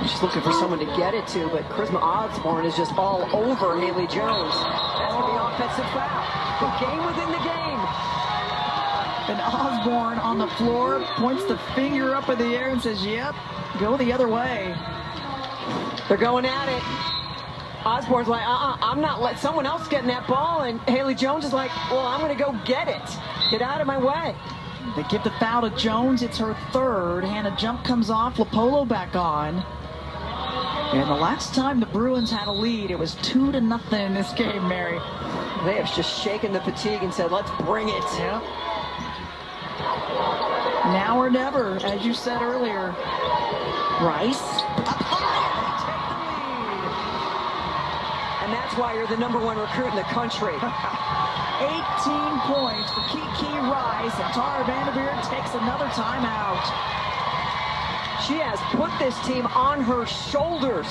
She's looking for someone to get it to, but Charisma Osborne is just all over Haley Jones. That's going to be an offensive foul. The game within the game. And Osborne on the floor points the finger up in the air and says, yep, go the other way. They're going at it. Osborne's like, I'm not letting someone else get in that ball. And Haley Jones is like, well, I'm going to go get it. Get out of my way. They give the foul to Jones. It's her third. Hannah Jump comes off. LaPolo back on. And the last time the Bruins had a lead, it was 2-0 in this game, Mary. They have just shaken the fatigue and said, let's bring it. Yep. Now or never, as you said earlier. Rice. Up high, and that's why you're the #1 recruit in the country. 18 points for Kiki Rice, and Tara Vanderveer takes another timeout. She has put this team on her shoulders.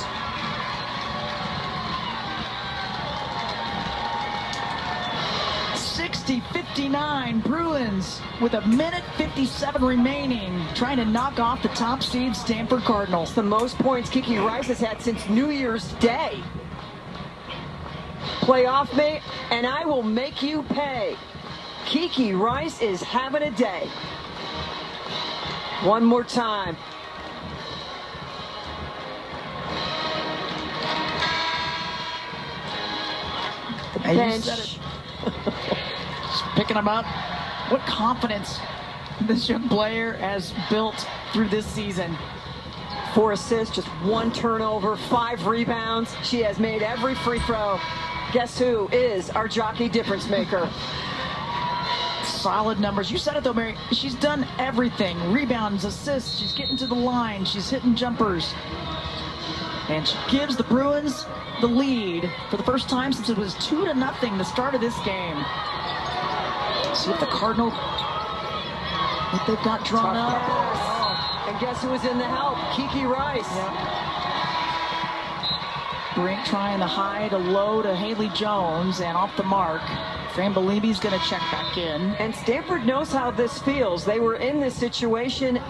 '60-59 Bruins with 1:57 remaining, trying to knock off the top seed Stanford Cardinals. The most points Kiki Rice has had since New Year's Day. Play off me, and I will make you pay. Kiki Rice is having a day. One more time. The bench. picking them up. What confidence this young player has built through this season. 4 assists, just 1 turnover, 5 rebounds. She has made every free throw. Guess who is our jockey difference maker? Solid numbers. You said it though, Mary. She's done everything. Rebounds, assists. She's getting to the line. She's hitting jumpers. And she gives the Bruins the lead for the first time since it was 2-0 the start of this game. See if the Cardinal, what they've got drawn up. Oh. And guess who was in the help? Kiki Rice. Brink trying to hide a low to Haley Jones, and off the mark. Fran Belibi's going to check back in. And Stanford knows how this feels. They were in this situation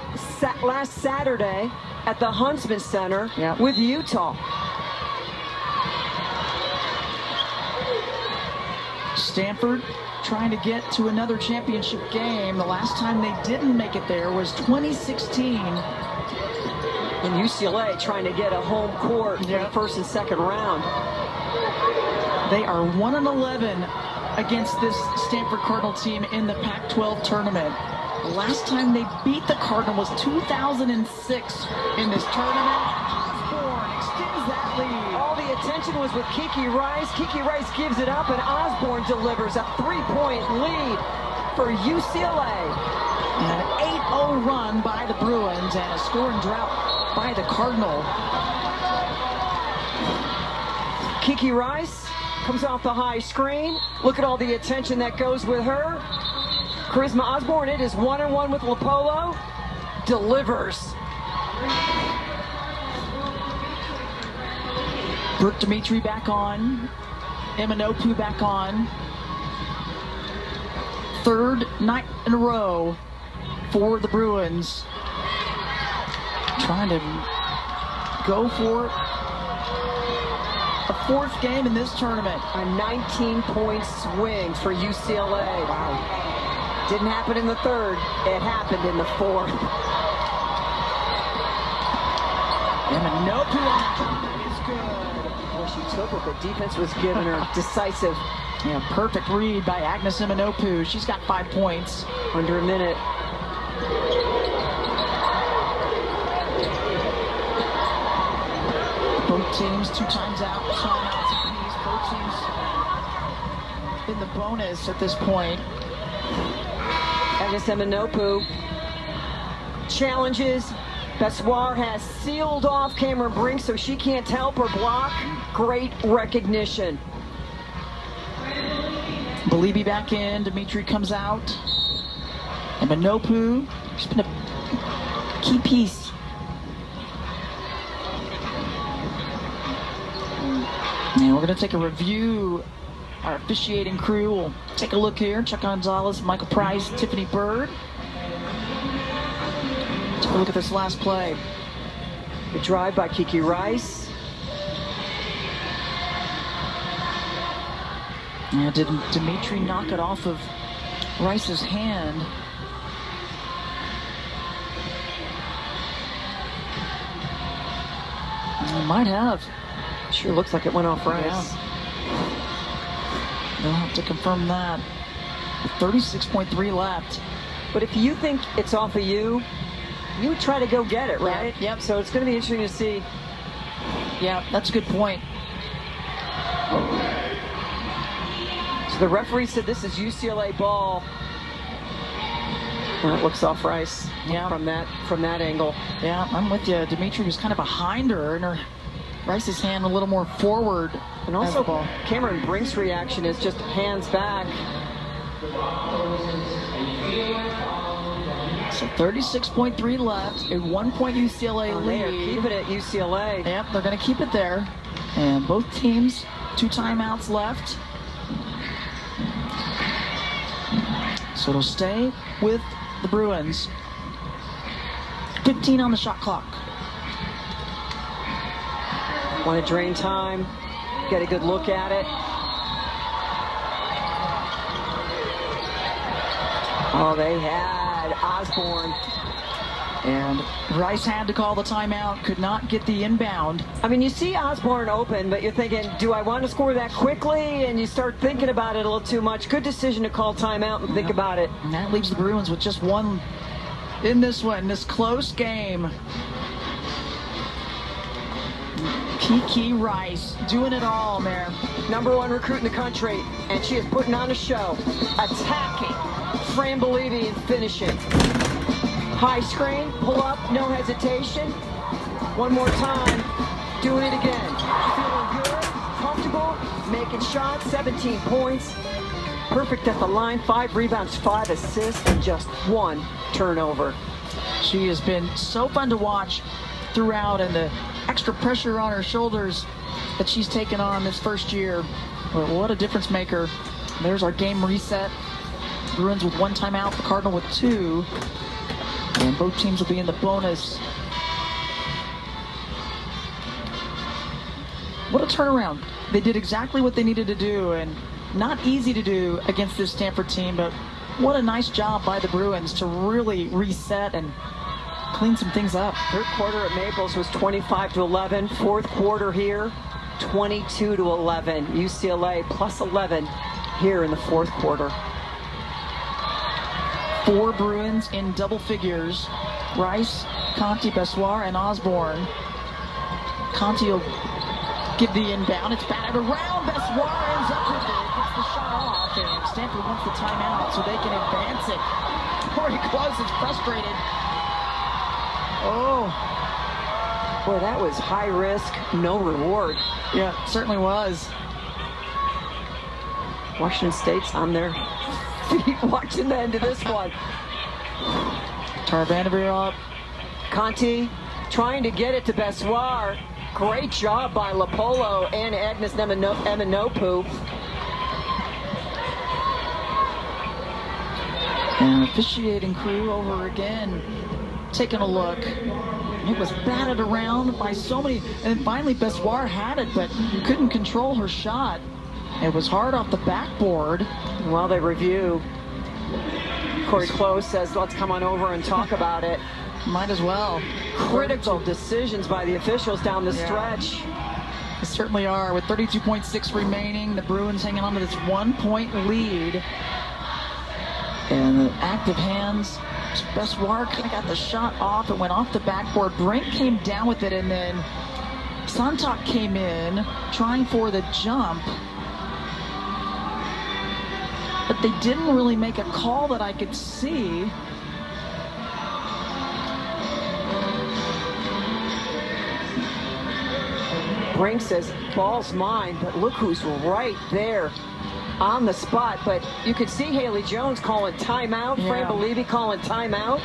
last Saturday at the Huntsman Center with Utah. Stanford trying to get to another championship game. The last time they didn't make it there was 2016. And UCLA trying to get a home court in the first and second round. They are 1-11 against this Stanford Cardinal team in the Pac-12 tournament. The last time they beat the Cardinal was 2006 in this tournament. Osborne extends that lead. All the attention was with Kiki Rice. Kiki Rice gives it up, and Osborne delivers a 3-point lead for UCLA. An 8-0 run by the Bruins and a scoring drought by the Cardinal. Kiki Rice comes off the high screen. Look at all the attention that goes with her. Charisma Osborne, it is 1-1 with Lopolo. Delivers. Brooke Dimitri back on. Eminopu back on. Third night in a row for the Bruins. Trying to go for a 4th game in this tournament. A 19-point swing for UCLA. Wow. Didn't happen in the 3rd. It happened in the 4th. Eminopu is good. Well, she took it. The defense was giving her decisive. Yeah, perfect read by Agnes Eminopu. She's got 5 points. Under a minute. Both teams 2 times out, timeouts apiece. Both teams in the bonus at this point. Agnes Eminopu challenges. Bessoir has sealed off Cameron Brink so she can't help or block. Great recognition. Belibi back in. Dimitri comes out. Eminopu, she's been a key piece. And we're going to take a review. Our officiating crew will take a look here. Chuck Gonzalez, Michael Price, Tiffany Bird. Take a look at this last play. The drive by Kiki Rice. Yeah, did Dimitri knock it off of Rice's hand? Might have. Sure looks like it went off Rice. Yeah. They'll have to confirm that. 36.3 left. But if you think it's off of you, you would try to go get it, right? Yep. So it's going to be interesting to see. Yeah, that's a good point. So the referee said this is UCLA ball. And it looks off Rice from that angle. Yeah, I'm with you. Dimitri was kind of behind her, and her Rice's hand a little more forward. And also Cameron Brink's reaction is just hands back. So 36.3 left, a 1-point UCLA lead. They are keeping it UCLA. Yep, they're going to keep it there. And both teams, 2 timeouts left. So it'll stay with the Bruins. 15 on the shot clock. Want to drain time, get a good look at it. Oh, they had Osborne. And Rice had to call the timeout, could not get the inbound. I mean, you see Osborne open, but you're thinking, do I want to score that quickly? And you start thinking about it a little too much. Good decision to call timeout and think about it. And that leaves the Bruins with just one in this one, this close game. Kiki Rice doing it all, man. #1 recruit in the country, and she is putting on a show. Attacking, Fran Believy, and finishing. High screen, pull up, no hesitation. One more time, doing it again. Feeling good, comfortable, making shots, 17 points. Perfect at the line, 5 rebounds, 5 assists, and just 1 turnover. She has been so fun to watch throughout, and the extra pressure on her shoulders that she's taken on this first year. But what a difference maker. There's our game reset. Bruins with 1 timeout, the Cardinal with 2. And both teams will be in the bonus. What a turnaround. They did exactly what they needed to do, and not easy to do against this Stanford team, but what a nice job by the Bruins to really reset and clean some things up. Third quarter at Maples was 25-11. Fourth quarter here, 22-11. UCLA plus 11 here in the fourth quarter. 4 Bruins in double figures. Rice, Conti, Bessoir, and Osborne. Conti will give the inbound. It's batted around. Bessoir ends up with it. Gets the shot off, and Stanford wants the timeout so they can advance it. Corey Close is frustrated. Oh. Boy, that was high risk, no reward. Yeah, it certainly was. Washington State's on their feet watching the end of this one. Tara Vanderveer up. Conti trying to get it to Bessoir. Great job by Lapolo and Agnes Eminopu. And officiating crew over again, taking a look. It was batted around by so many, and finally Bessoir had it, but couldn't control her shot. It was hard off the backboard. While they review, Corey Close says, let's come on over and talk about it. Might as well. Critical decisions by the officials down the stretch. They certainly are. With 32.6 remaining, the Bruins hanging on to this 1-point lead. And the active hands, Bessoir kind of got the shot off. It went off the backboard. Brink came down with it, and then Sonntag came in trying for the jump. But they didn't really make a call that I could see. Brink says, ball's mine, but look who's right there on the spot. But you could see Haley Jones calling timeout, Fran Believy calling timeout.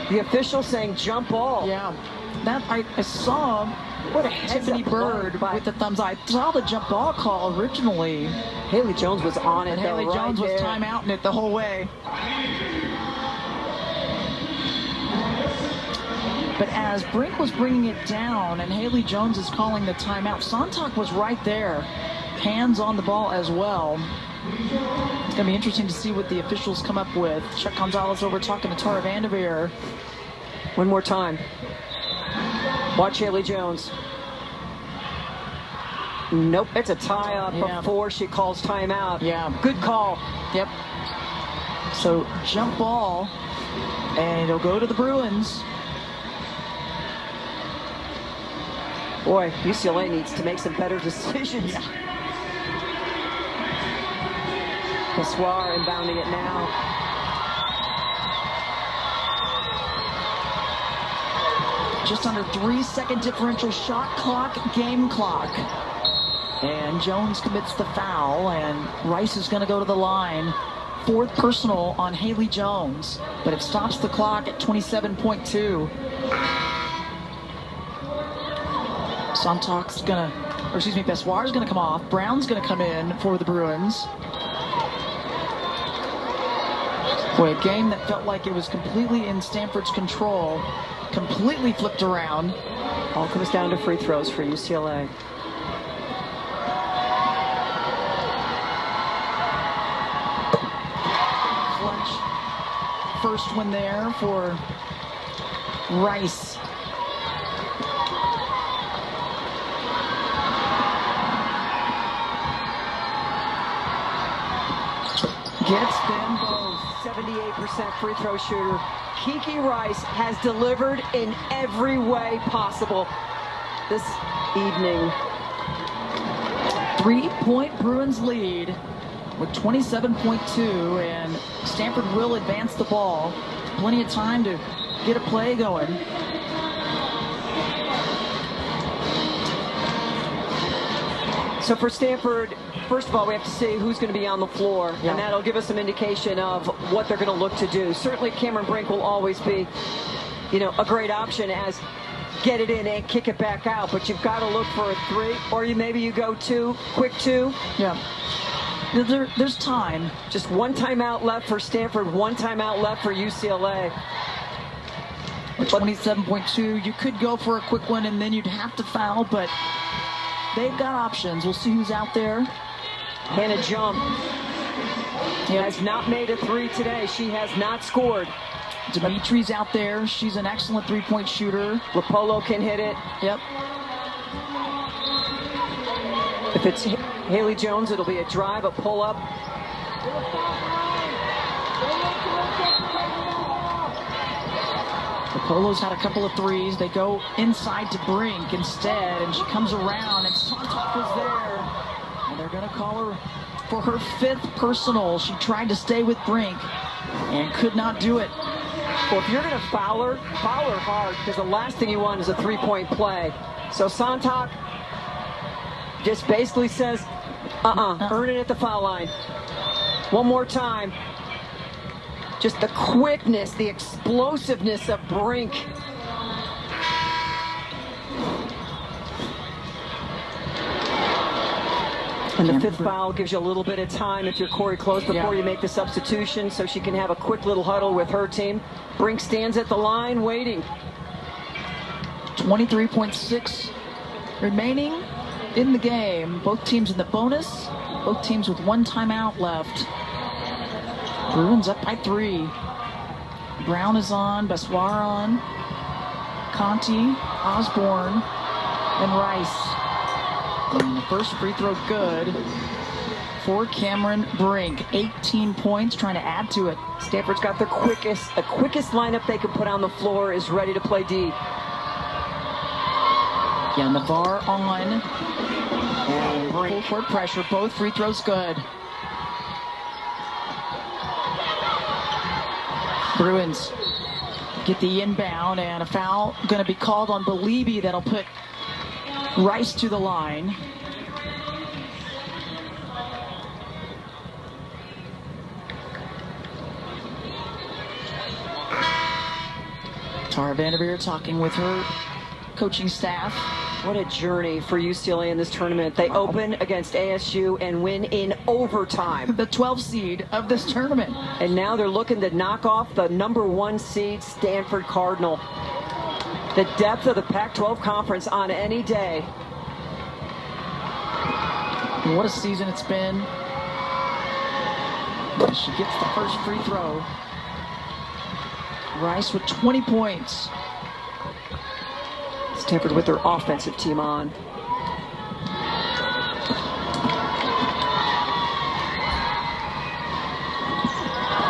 The official saying jump ball. Yeah, that I saw. What a Tiffany Bird with the thumbs. I saw the jump ball call originally. Haley Jones was on it, and though, Haley Jones was timeouting it the whole way. But as Brink was bringing it down and Haley Jones is calling the timeout, Sonntag was right there, hands on the ball as well. It's going to be interesting to see what the officials come up with. Chuck Gonzalez over talking to Tara Vanderveer. One more time. Watch Haley Jones. Nope, it's a tie-up before she calls timeout. Yeah. Good call. Yep. So jump ball, and it'll go to the Bruins. Boy, UCLA needs to make some better decisions. Yeah. Bessoir inbounding it now. Just under 3-second differential shot clock, game clock. And Jones commits the foul, and Rice is going to go to the line. 4th personal on Haley Jones, but it stops the clock at 27.2. Sonntag's Bessoir's gonna come off. Brown's gonna come in for the Bruins. Boy, a game that felt like it was completely in Stanford's control, completely flipped around. All comes down to free throws for UCLA. Clutch first one there for Rice. Gets them both. 78% free throw shooter. Kiki Rice has delivered in every way possible this evening. 3-point Bruins lead with 27.2, and Stanford will advance the ball. Plenty of time to get a play going. So for Stanford, first of all, we have to see who's going to be on the floor, and that'll give us some indication of what they're going to look to do. Certainly Cameron Brink will always be, a great option as get it in and kick it back out, but you've got to look for a three, or maybe you go quick two. Yeah. There's time. Just one timeout left for Stanford, one timeout left for UCLA. 27.2, you could go for a quick one and then you'd have to foul, but they've got options. We'll see who's out there. Hannah Jump has not made a three today. She has not scored. Dimitri's out there. She's an excellent three-point shooter. Rapolo can hit it. Yep. If it's Haley Jones, it'll be a drive, a pull-up. Rapolo's had a couple of threes. They go inside to Brink instead, and she comes around, and Sontop was there. And they're going to call her for her 5th personal. She tried to stay with Brink and could not do it. Well, if you're going to foul her hard, because the last thing you want is a three-point play. So Sontak just basically says, earn it at the foul line. One more time. Just the quickness, the explosiveness of Brink. And the 5th foul gives you a little bit of time if you're Corey Close before you make the substitution, so she can have a quick little huddle with her team. Brink stands at the line waiting. 23.6 remaining in the game. Both teams in the bonus. Both teams with one timeout left. Bruins up by 3. Brown is on, Bessoir on, Conti, Osborne, and Rice. And the first free throw good for Cameron Brink. 18 points, trying to add to it. Stanford's got the quickest lineup they can put on the floor is ready to play D. Yeah, Navarre on. And full court pressure, both free throws good. Bruins get the inbound, and a foul going to be called on Belibi that'll put Rice to the line. Tara Vanderveer talking with her coaching staff. What a journey for UCLA in this tournament. They open against ASU and win in overtime. The 12th seed of this tournament. And now they're looking to knock off the #1 seed Stanford Cardinal. The depth of the Pac-12 conference on any day. What a season it's been. She gets the first free throw. Rice with 20 points. Stanford with their offensive team on.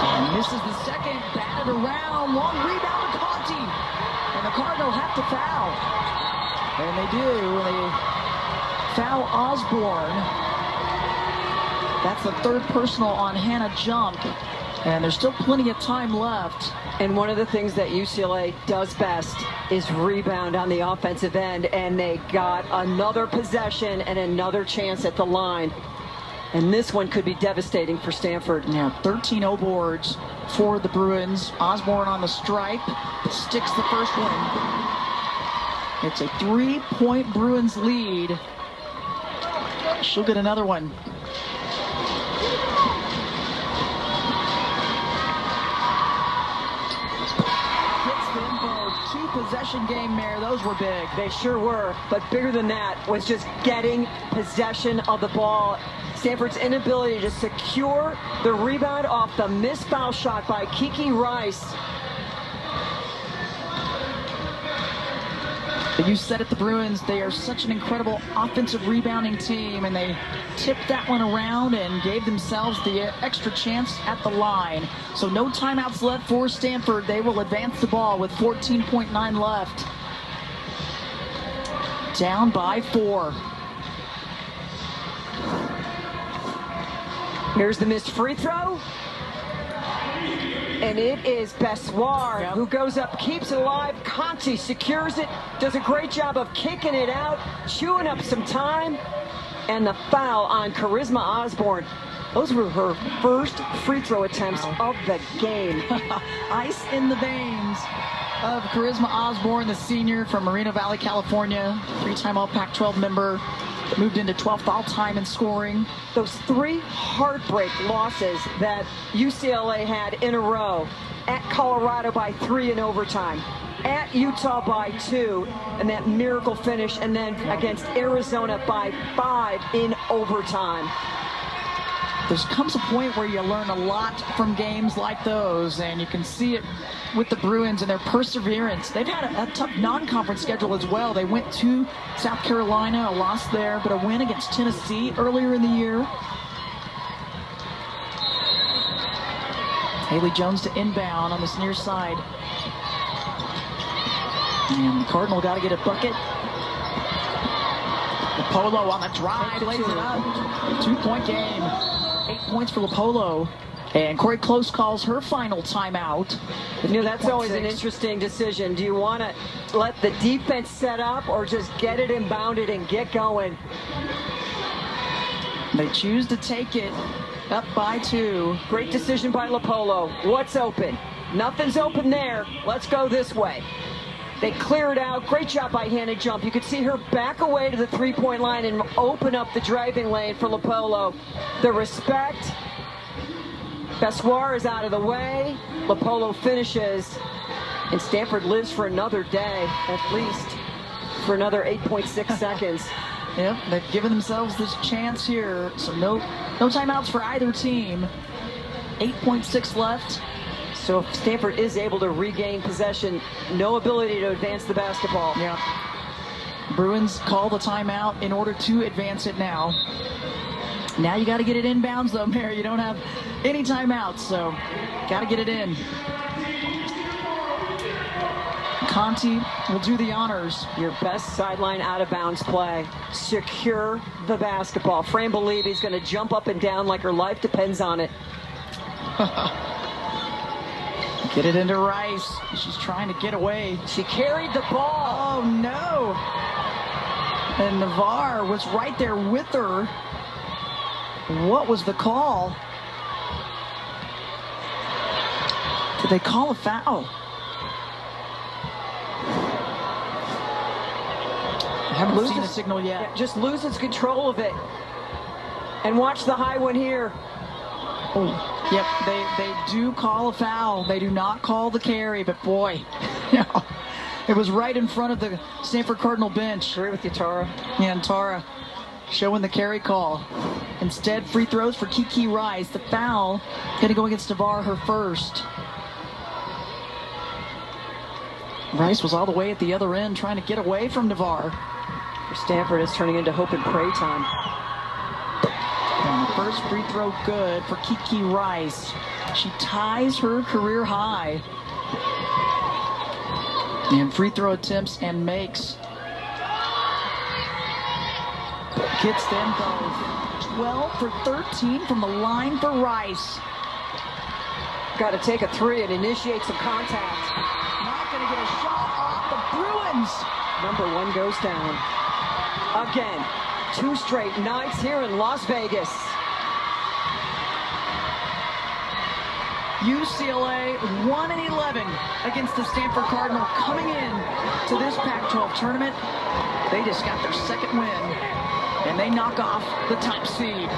And this is the second, batted around, long rebound to Conti. And the Cardinal have to foul. And they do, they foul Osborne. That's the 3rd personal on Hannah Jump. And there's still plenty of time left. And one of the things that UCLA does best is rebound on the offensive end, and they got another possession and another chance at the line. And this one could be devastating for Stanford. Yeah, 13 O boards for the Bruins. Osborne on the stripe, sticks the first one. It's a 3-point Bruins lead. She'll get another one. Possession game, Mayor. Those were big. They sure were. But bigger than that was just getting possession of the ball. Stanford's inability to secure the rebound off the missed foul shot by Kiki Rice. But you said it, the Bruins, they are such an incredible offensive rebounding team, and they tipped that one around and gave themselves the extra chance at the line. So no timeouts left for Stanford. They will advance the ball with 14.9 left. Down by 4. Here's the missed free throw. And it is Bessoir who goes up, keeps it alive. Conti secures it, does a great job of kicking it out, chewing up some time. And the foul on Charisma Osborne. Those were her first free throw attempts of the game. Ice in the veins of Charisma Osborne, the senior from Moreno Valley, California. 3-time All-Pac-12 member. Moved into 12th all-time in scoring. Those 3 heartbreak losses that UCLA had in a row. At Colorado by 3 in overtime. At Utah by 2. And that miracle finish. And then against Arizona by 5 in overtime. There comes a point where you learn a lot from games like those, and you can see it with the Bruins and their perseverance. They've had a tough non-conference schedule as well. They went to South Carolina, a loss there, but a win against Tennessee earlier in the year. Haley Jones to inbound on this near side. And the Cardinal got to get a bucket. Polo on the drive, lays it up. 2-point game. 8 points for LaPolo. And Corey Close calls her final timeout. You know, that's always an interesting decision. Do you want to let the defense set up or just get it inbounded and get going? They choose to take it up by 2. Great decision by LaPolo. What's open? Nothing's open there. Let's go this way. They clear it out. Great job by Hannah Jump. You could see her back away to the 3-point line and open up the driving lane for LaPolo. The respect. Bessoir is out of the way. LaPolo finishes. And Stanford lives for another day, at least for another 8.6 seconds. Yep, they've given themselves this chance here. So no timeouts for either team. 8.6 left. So if Stanford is able to regain possession, no ability to advance the basketball. Yeah. Bruins call the timeout in order to advance it now. Now you got to get it inbounds, though, Mary. You don't have any timeouts, so got to get it in. Conti will do the honors. Your best sideline out-of-bounds play. Secure the basketball. Fran believe he's going to jump up and down like her life depends on it. Get it into Rice. She's trying to get away. She carried the ball. Oh, no. And Navarre was right there with her. What was the call? Did they call a foul? I haven't seen a signal yet. Yeah, just loses control of it. And watch the high one here. Oh, yep, they do call a foul. They do not call the carry, but boy, it was right in front of the Stanford Cardinal bench. Agree with you, Tara. Yeah, and Tara showing the carry call. Instead, free throws for Kiki Rice. The foul going to go against Navarre, her first. Rice was all the way at the other end trying to get away from Navarre. For Stanford, it's turning into hope and pray time. And the first free throw good for Kiki Rice. She ties her career high. And free throw attempts and makes. Gets them both. 12 for 13 from the line for Rice. Got to take a 3 and initiate some contact. Not going to get a shot off the Bruins. Number 1 goes down. Again, 2 straight nights here in Las Vegas. UCLA 1-11 against the Stanford Cardinal coming in to this Pac-12 tournament. They just got their second win, and they knock off the top seed.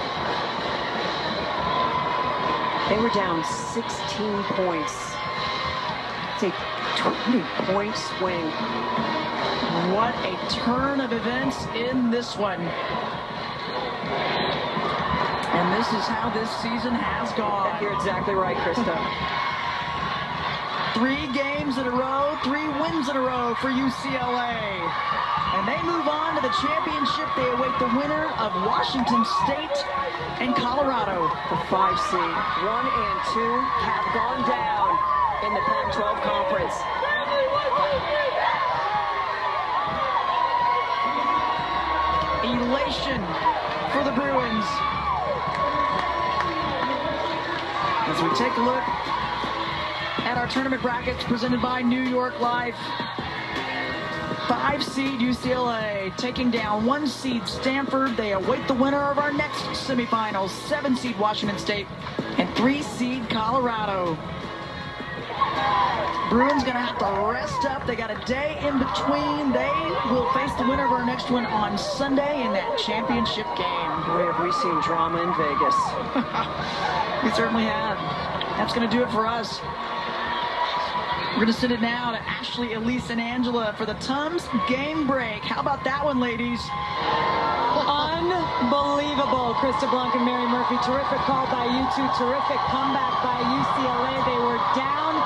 They were down 16 points. It's a 20-point swing. What a turn of events in this one. And this is how this season has gone. You're exactly right, Krista. 3 games in a row, 3 wins in a row for UCLA. And they move on to the championship. They await the winner of Washington State and Colorado. The 5 seed, 1 and 2 have gone down in the Pac-12 conference. Elation for the Bruins. As we take a look at our tournament brackets presented by New York Life. 5 seed UCLA taking down 1 seed Stanford. They await the winner of our next semifinals. 7 seed Washington State and 3 seed Colorado. Bruins gonna have to rest up. They got a day in between. They will face the winner of our next one on Sunday in that championship game. Boy, have we seen drama in Vegas. We certainly have. That's gonna do it for us. We're gonna send it now to Ashley, Elise, and Angela for the Tums game break. How about that one, ladies? Unbelievable. Krista Blanc and Mary Murphy. Terrific call by you two. Terrific comeback by UCLA. They were down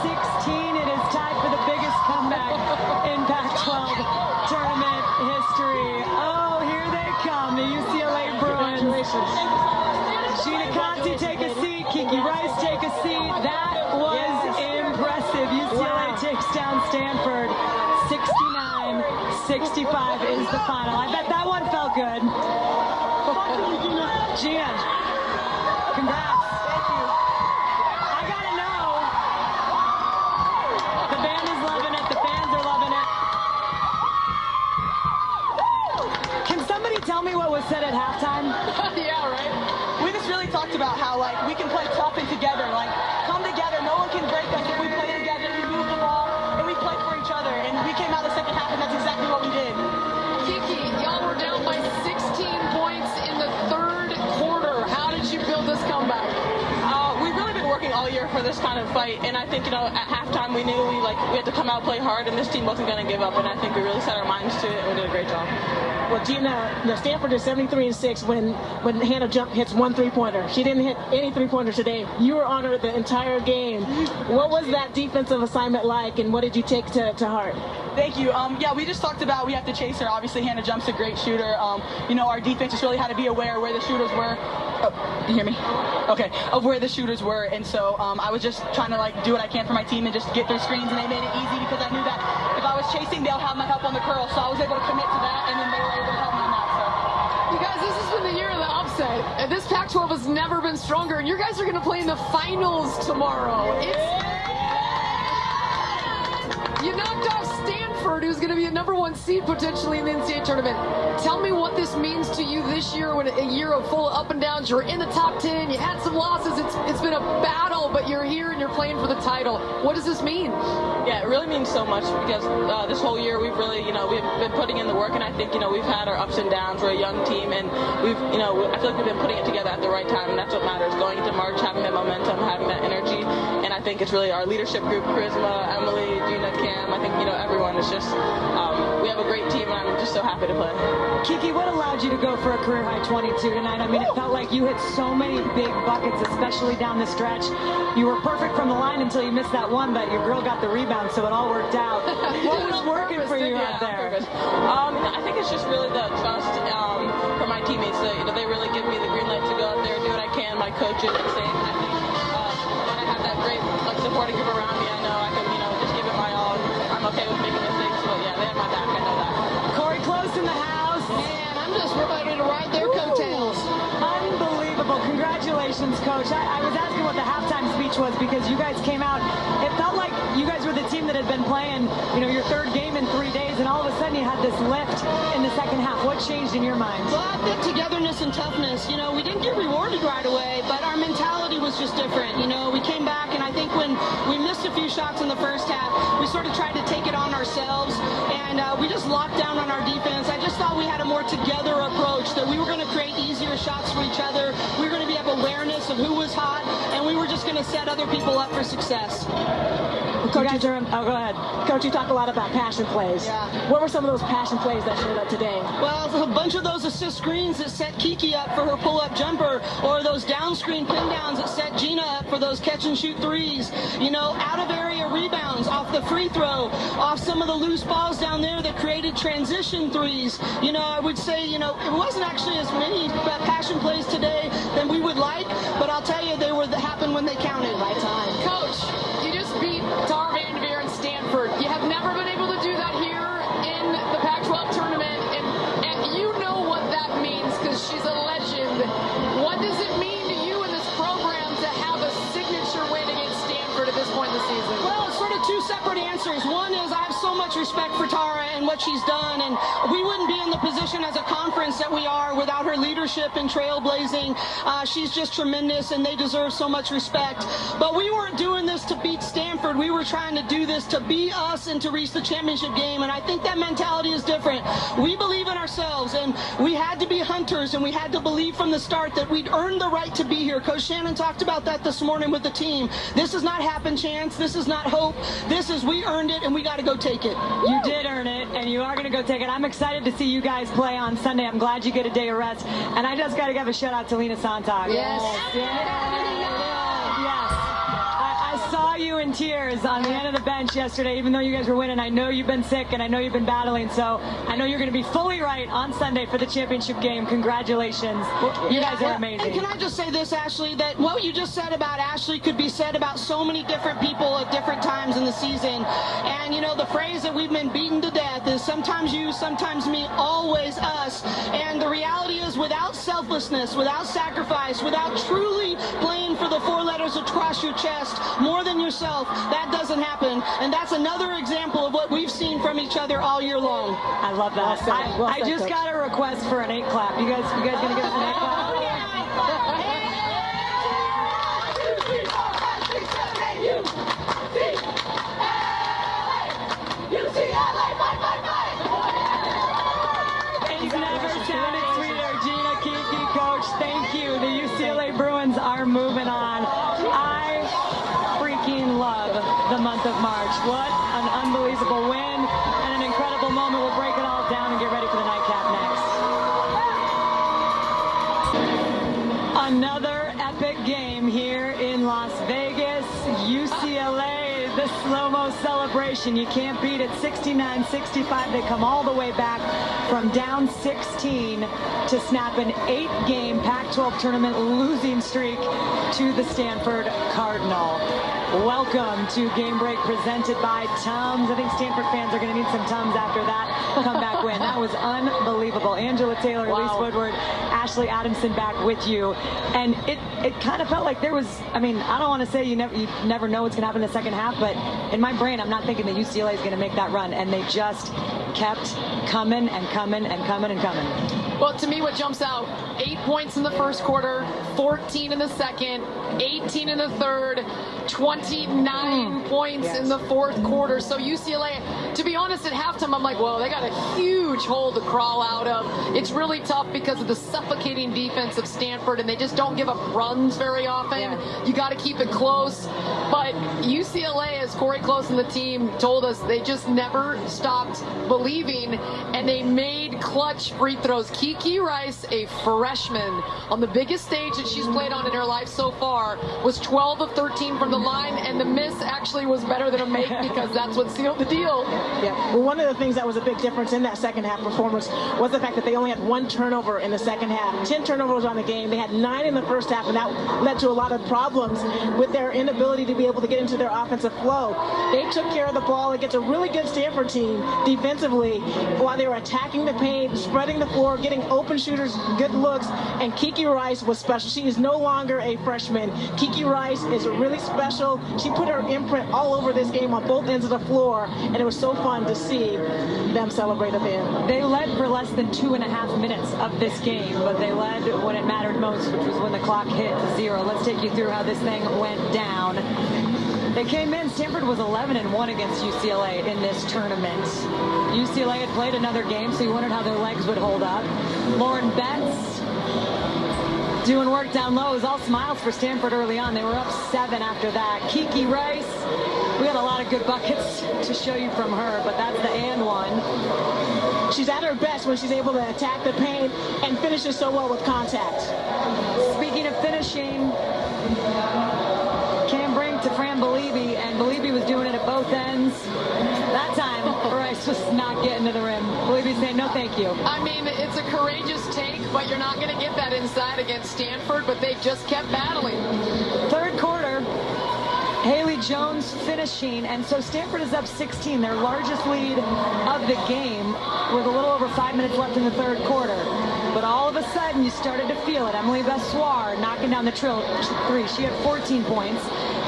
16. It is tied for the biggest comeback in Pac-12 tournament history. Oh, here they come, the UCLA Bruins. Sheena Conti, take a seat. Kiki Rice, take a seat. That was impressive. UCLA takes down Stanford. 69-65 is the final. I bet that one felt good. Gina, congrats. Thank you. I gotta know. The band is loving it. The fans are loving it. Can somebody tell me what was said at halftime? Yeah, right? We just really talked about how, like, we can play tough and together. Like, come together. No one can break us if we play together. We move the ball, and we play for each other. And we came out the second half, and that's exactly what we did. Kiki, y'all were down by 16 points in the 3rd quarter. How did you build this comeback? We've really been working all year for this kind of fight, and I think, at halftime we knew we had to come out and play hard, and this team wasn't going to give up, and I think we really set our minds to it, and we did a great job. Well, Gina, Stanford is 73-6 when Hannah Jump hits 1 3-pointer. She didn't hit any 3-pointers today. You were on her the entire game. What was that defensive assignment like, and what did you take to heart? Thank you. Yeah, we just talked about we have to chase her. Obviously, Hannah Jump's a great shooter. Our defense just really had to be aware where the shooters were. Oh, you hear me? Okay, of where the shooters were, and so I was just trying to do what I can for my team and just get through screens, and they made it easy because I knew that if I was chasing, they'll have my help on the curl, so I was able to commit to that, and then they were able to help me on that. So. You guys, this has been the year of the upset. And this Pac-12 has never been stronger, and you guys are going to play in the finals tomorrow. You knocked off Stanford, who's going to be a #1 seed potentially in the NCAA tournament. Tell me what this means to you this year, when a year of full up and downs. You're in the top 10. You had some losses. It's been a battle, but you're here and you're playing for the title. What does this mean? Yeah, it really means so much because this whole year we've really, we've been putting in the work, and I think, we've had our ups and downs. We're a young team, and we've, I feel like we've been putting it together at the right time, and that's what matters. Going into March, having that momentum, having that energy, and I think it's really our leadership group, Charisma, Emily, Gina, Cam. I think, everyone is just, we have a great team, and I'm just so happy to play. Kiki, what allowed you to go for a career-high 22 tonight? I mean, it felt like you hit so many big buckets, especially down the stretch. You were perfect from the line until you missed that one, but your girl got the rebound, so it all worked out. What was working for you out there? I think it's just really the trust from my teammates. They really give me the green light to go out there and do what I can. My coaches the same. And I think when I have that great supporting group around me, I know I can just give it my all. I'm okay with making mistakes, but yeah, they have my back. I know that. Corey Close in the house. Man, I'm just ready to ride their coattails. Unbelievable. Congratulations, Coach. I was asking what the halftime speech was because you guys came out. It felt like you guys were the team that had been playing, your 3rd game in 3 days, and all of a sudden you had this lift in the second half. What changed in your mind? Well, I think togetherness and toughness. We didn't get rewarded right away, but our mentality was just different. We came back, and I think when we missed a few shots in the first half, we sort of tried to take it on ourselves, and we just locked down on our defense. I just thought we had a more together approach, that we were going to create easier shots for each other. We were going to have awareness of who was hot, and and we were just going to set other people up for success. Coach, go ahead. Coach, you talk a lot about passion plays. Yeah. What were some of those passion plays that showed up today? Well, a bunch of those assist screens that set Kiki up for her pull-up jumper, or those down screen pin downs that set Gina up for those catch and shoot threes. You know, out of area rebounds off the free throw, off some of the loose balls down there that created transition threes. You know, I would say, you know, it wasn't actually as many passion plays today than we would like, but I'll tell you, they were happened when they counted. Right time. Coach, you just beat Tara Vanderveer in Stanford. You have never been able to do that here in the Pac-12 tournament, and you know what that means because she's a legend. What does it mean to you in this program to have a signature win against Stanford at this point in the season? Well, it's sort of two separate answers. One is I have so much respect for Tara and what she's done, and we wouldn't be in the position as a conference that we are without her leadership and trailblazing. She's just tremendous, and they deserve so much respect. But we weren't doing this to beat Stanford. We were trying to do this to be us and to reach the championship game, and I think that mentality is different. We believe in ourselves, and we had to be hunters, and we had to believe from the start that we'd earned the right to be here. Coach Shannon talked about that this morning with the team. This is not happen chance. This is not hope. This is we earned it, and we got to go take it. You did earn it, and you are going to go take it. I'm excited to see you guys play on Sunday. I'm glad you get a day of rest. And I just got to give a shout-out to Lena Sontag. Yes. I saw you in tears on the end of the bench yesterday, even though you guys were winning. I know you've been sick, and I know you've been battling, so I know you're going to be fully right on Sunday for the championship game. Congratulations. You guys are amazing. And can I just say this, Ashley, that what you just said about Ashley could be said about so many different people at different times in the season. And, you know, the phrase that we've been beaten to death is sometimes you, sometimes me, always us. And the reality is without selflessness, without sacrifice, without truly playing for the four letters across your chest, more than yourself, that doesn't happen. And that's another example of what we've seen from each other all year long. I love that. I just got a request for an 8 clap. You guys gonna give us an 8 clap? It's never sounded sweeter. Gina, Kiki, Coach, thank you. The UCLA Bruins are moving on. I freaking love the month of March. What an unbelievable win and an incredible moment. We'll break it all down and get ready for the nightcap next. Another epic game here in Las Vegas. UCLA, the slow-mo celebration. You can't beat it. 69-65. They come all the way back from down 16 to snap an 8-game Pac-12 tournament losing streak to the Stanford Cardinal. Welcome to Game Break presented by Tums. I think Stanford fans are going to need some Tums after that comeback win. That was unbelievable. Angela Taylor, Wow. Elise Woodward, Ashley Adamson back with you. And it kind of felt like there was, I mean, I don't want to say you never know what's going to happen in the second half, but in my brain, I'm not thinking that UCLA is going to make that run. And they just kept coming and coming and coming and coming. Well, to me, what jumps out, 8 points in the first quarter, 14 in the second, 18 in the third, 29 points in the fourth quarter. So UCLA, to be honest, at halftime, I'm like, whoa, they got a huge hole to crawl out of. It's really tough because of the suffocating defense of Stanford, and they just don't give up runs very often. You got to keep it close. But UCLA, as Corey Close and the team told us, they just never stopped believing, and they made clutch free throws. Kiki Rice, a freshman, on the biggest stage that she's played on in her life so far, was 12 of 13 from the line, and the miss actually was better than a make because that's what sealed the deal. Yeah. Well, one of the things that was a big difference in that second half performance was the fact that they only had 1 turnover in the second half. 10 turnovers on the game. They had 9 in the first half, and that led to a lot of problems with their inability to be able to get into their offensive flow. They took care of the ball against a really good Stanford team defensively while they were attacking the paint, spreading the floor, getting open shooters good looks, and Kiki Rice was special. She is no longer a freshman. Kiki Rice is really special. She put her imprint all over this game on both ends of the floor, and it was so fun to see them celebrate at the end. They led for less than 2.5 minutes of this game, but they led when it mattered most, which was when the clock hit 0. Let's take you through how this thing went down. They came in, Stanford was 11-1 against UCLA in this tournament. UCLA had played another game, so you wondered how their legs would hold up. Lauren Betts doing work down low. It was all smiles for Stanford early on. They were up 7 after that. Kiki Rice, we had a lot of good buckets to show you from her, but that's the and one. She's at her best when she's able to attack the paint and finishes so well with contact. Speaking of finishing, Cam Brink to Fran Belibi, and Belibi was doing it at both ends. That time, Rice was not getting to the rim. Belibi saying, no thank you. I mean, it's a courageous take, but you're not going to get that inside against Stanford, but they just kept battling. Third quarter, Haley Jones finishing, and so Stanford is up 16, their largest lead of the game, with a little over 5 minutes left in the third quarter. But all of a sudden, you started to feel it. Emily Bessoir knocking down the three. She had 14 points.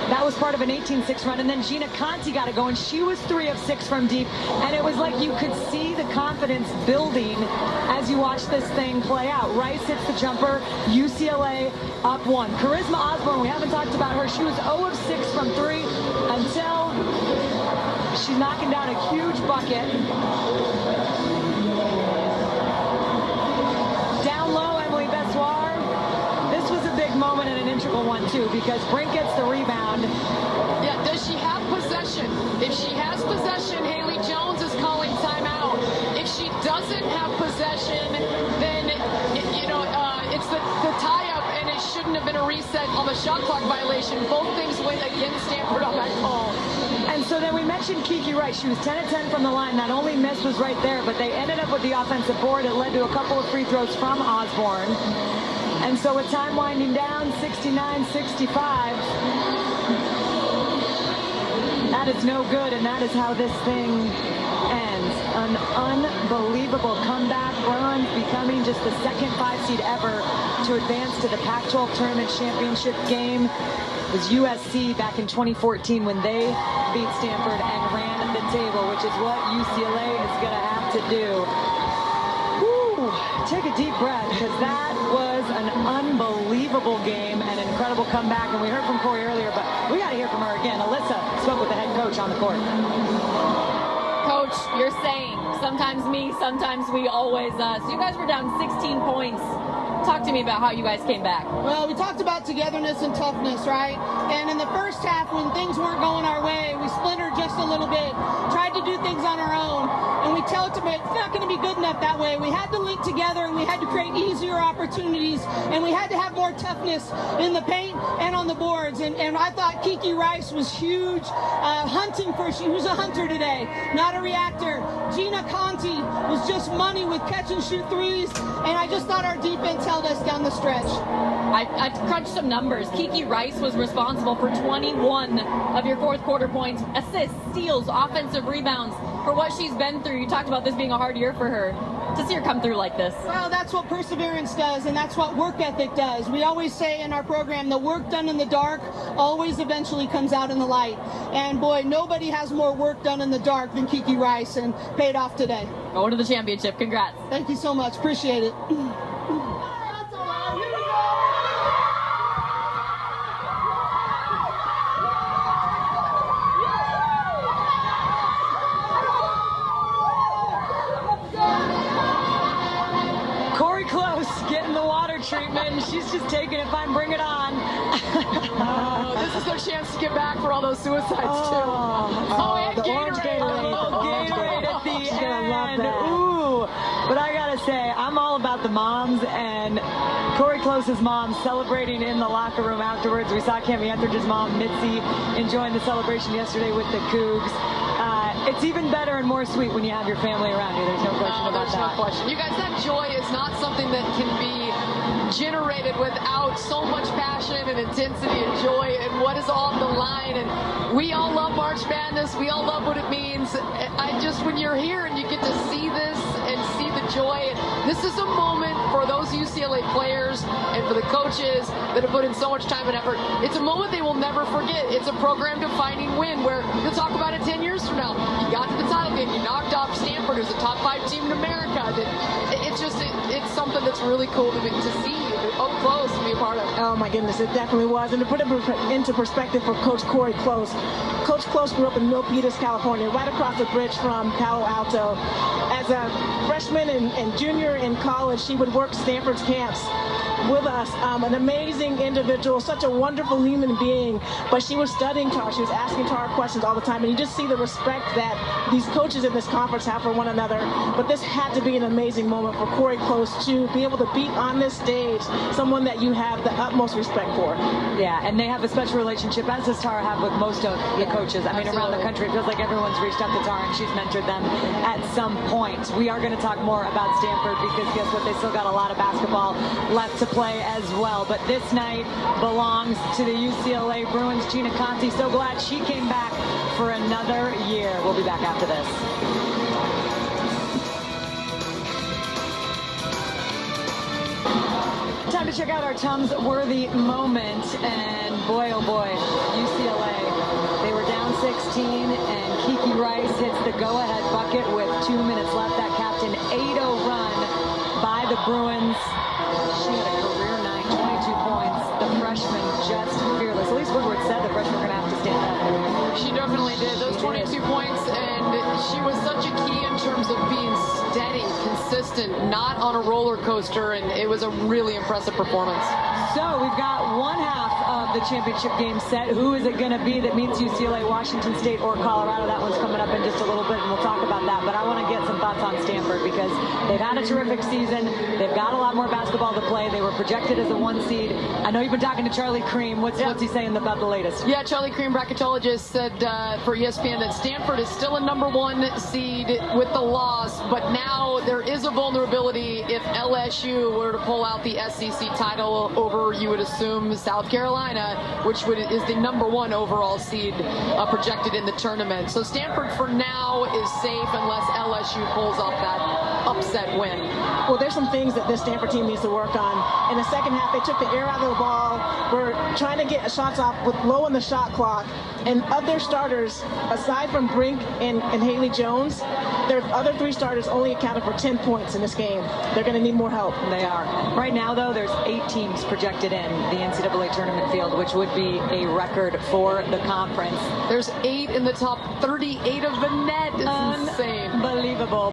That was part of an 18-6 run. And then Gina Conti got it going. She was 3 of 6 from deep. And it was like you could see the confidence building as you watch this thing play out. Rice hits the jumper. UCLA up 1. Charisma Osborne, we haven't talked about her. She was 0 of 6 from 3 until she's knocking down a huge bucket. Down low, Emily Bessoir. This was a big moment and an integral one, too, because Brink gets the rebound. Yeah, does she have possession? If she has possession, Haley Jones is calling timeout. If she doesn't have possession, then, it's the tie-up, and it shouldn't have been a reset on the shot clock violation. Both things went against Stanford on that call. And so then we mentioned Kiki Rice. She was 10 of 10 from the line. That only miss was right there, but they ended up with the offensive board. It led to a couple of free throws from Osborne. And so with time winding down, 69-65, that is no good, and that is how this thing ends. An unbelievable comeback. Bruins becoming just the second 5 seed ever to advance to the Pac-12 Tournament Championship game. It was USC back in 2014 when they beat Stanford and ran the table, which is what UCLA is going to have to do. Whew, take a deep breath, because that was an unbelievable game, an incredible comeback, and we heard from Corey earlier, but we got to hear from her again. Alyssa spoke with the head coach on the court. Coach, you're saying sometimes me, sometimes we, always us. You guys were down 16 points. Talk to me about how you guys came back. Well, we talked about togetherness and toughness, right? And in the first half, when things weren't going our way, we splintered just a little bit, tried to do things on our own, and we told them it's not going to be good enough that way. We had to link together, and we had to create easier opportunities, and we had to have more toughness in the paint and on the boards. And I thought Kiki Rice was huge, hunting for. She was a hunter today, not a reactor. Gina Conti was just money with catch and shoot threes, and I just thought our defense held us down the stretch. I crunched some numbers. Kiki Rice was responsible for 21 of your fourth quarter points, assists, steals, offensive rebounds. For what she's been through, you talked about this being a hard year for her. To see her come through like this. Well, that's what perseverance does, and that's what work ethic does. We always say in our program, the work done in the dark always eventually comes out in the light. And boy, nobody has more work done in the dark than Kiki Rice, and paid off today. Going to the championship. Congrats. Thank you so much. Appreciate it. Getting the water treatment, she's just taking it fine. Bring it on. This is their chance to get back for all those suicides, too. And the orange Gatorade. Gatorade at the end. Love that. Ooh. But I gotta say, I'm all about the moms, and Corey Close's mom celebrating in the locker room afterwards. We saw Cami Etheridge's mom, Mitzi, enjoying the celebration yesterday with the Cougs. It's even better and more sweet when you have your family around you. There's no question about that. There's no question. You guys, that joy is not something that can be generated without so much passion and intensity and joy and what is on the line. And we all love March Madness. We all love what it means. When you're here and you get to see this and see the joy, this is a moment for those UCLA players and for the coaches that have put in so much time and effort. It's a moment they will never forget. It's a program-defining win where you'll talk about it 10 years from now. You got to the title game. You knocked off Stanford, who's a top 5 team in America. It's something that's really cool to see up close and be a part of. Oh my goodness, it definitely was. And to put it into perspective for Coach Corey Close, Coach Close grew up in Milpitas, California, right across the bridge from Palo Alto. As as a freshman and junior in college, she would work Stanford's camps with us. An amazing individual, such a wonderful human being. But she was studying Tara. She was asking Tara questions all the time. And you just see the respect that these coaches in this conference have for one another. But this had to be an amazing moment for Corey Close to be able to beat on this stage someone that you have the utmost respect for. Yeah, and they have a special relationship, as does Tara have with most of the coaches. I mean, around the country, it feels like everyone's reached out to Tara and she's mentored them at some point. We are going to talk more about Stanford because guess what? They still got a lot of basketball left to play as well. But this night belongs to the UCLA Bruins. Gina Conti, so glad she came back for another year. We'll be back after this. Time to check out our Tums-worthy moment, and boy, oh boy, UCLA. They were down 16, and Kiki Rice hits the go-ahead bucket with 2 minutes left. That capped an 8-0 run by the Bruins. She had a career night, 22 points. The freshman just fearless. At least Woodward said the freshmen were going to have to stand up. She definitely did. Those 22 points, and she was such a key in terms of being steady, consistent, not on a roller coaster, and it was a really impressive performance. So we've got one half of the championship game set. Who is it going to be that meets UCLA, Washington State, or Colorado? That one's coming up in just a little bit, and we'll talk about that. But I want to get some thoughts on Stanford because they've had a terrific season. They've got a lot more basketball to play. They were projected as a 1 seed. I know you've been talking to Charlie Cream. What's he saying about the latest? Yeah, Charlie Cream, bracketologist, said for ESPN that Stanford is still a #1 seed with the loss, but now there is a vulnerability if LSU were to pull out the SEC title over, you would assume, South Carolina, which is the #1 overall seed projected in the tournament. So Stanford for now is safe unless LSU pulls off that upset win. Well, there's some things that this Stanford team needs to work on. In the second half, they took the air out of the ball. We're trying to get shots off with low on the shot clock. And of their starters, aside from Brink and Haley Jones, their other 3 starters only accounted for 10 points in this game. They're going to need more help. They are. Right now, though, there's 8 teams projected in the NCAA tournament field, which would be a record for the conference. There's 8 in the top 38 of the net. It's insane. Unbelievable.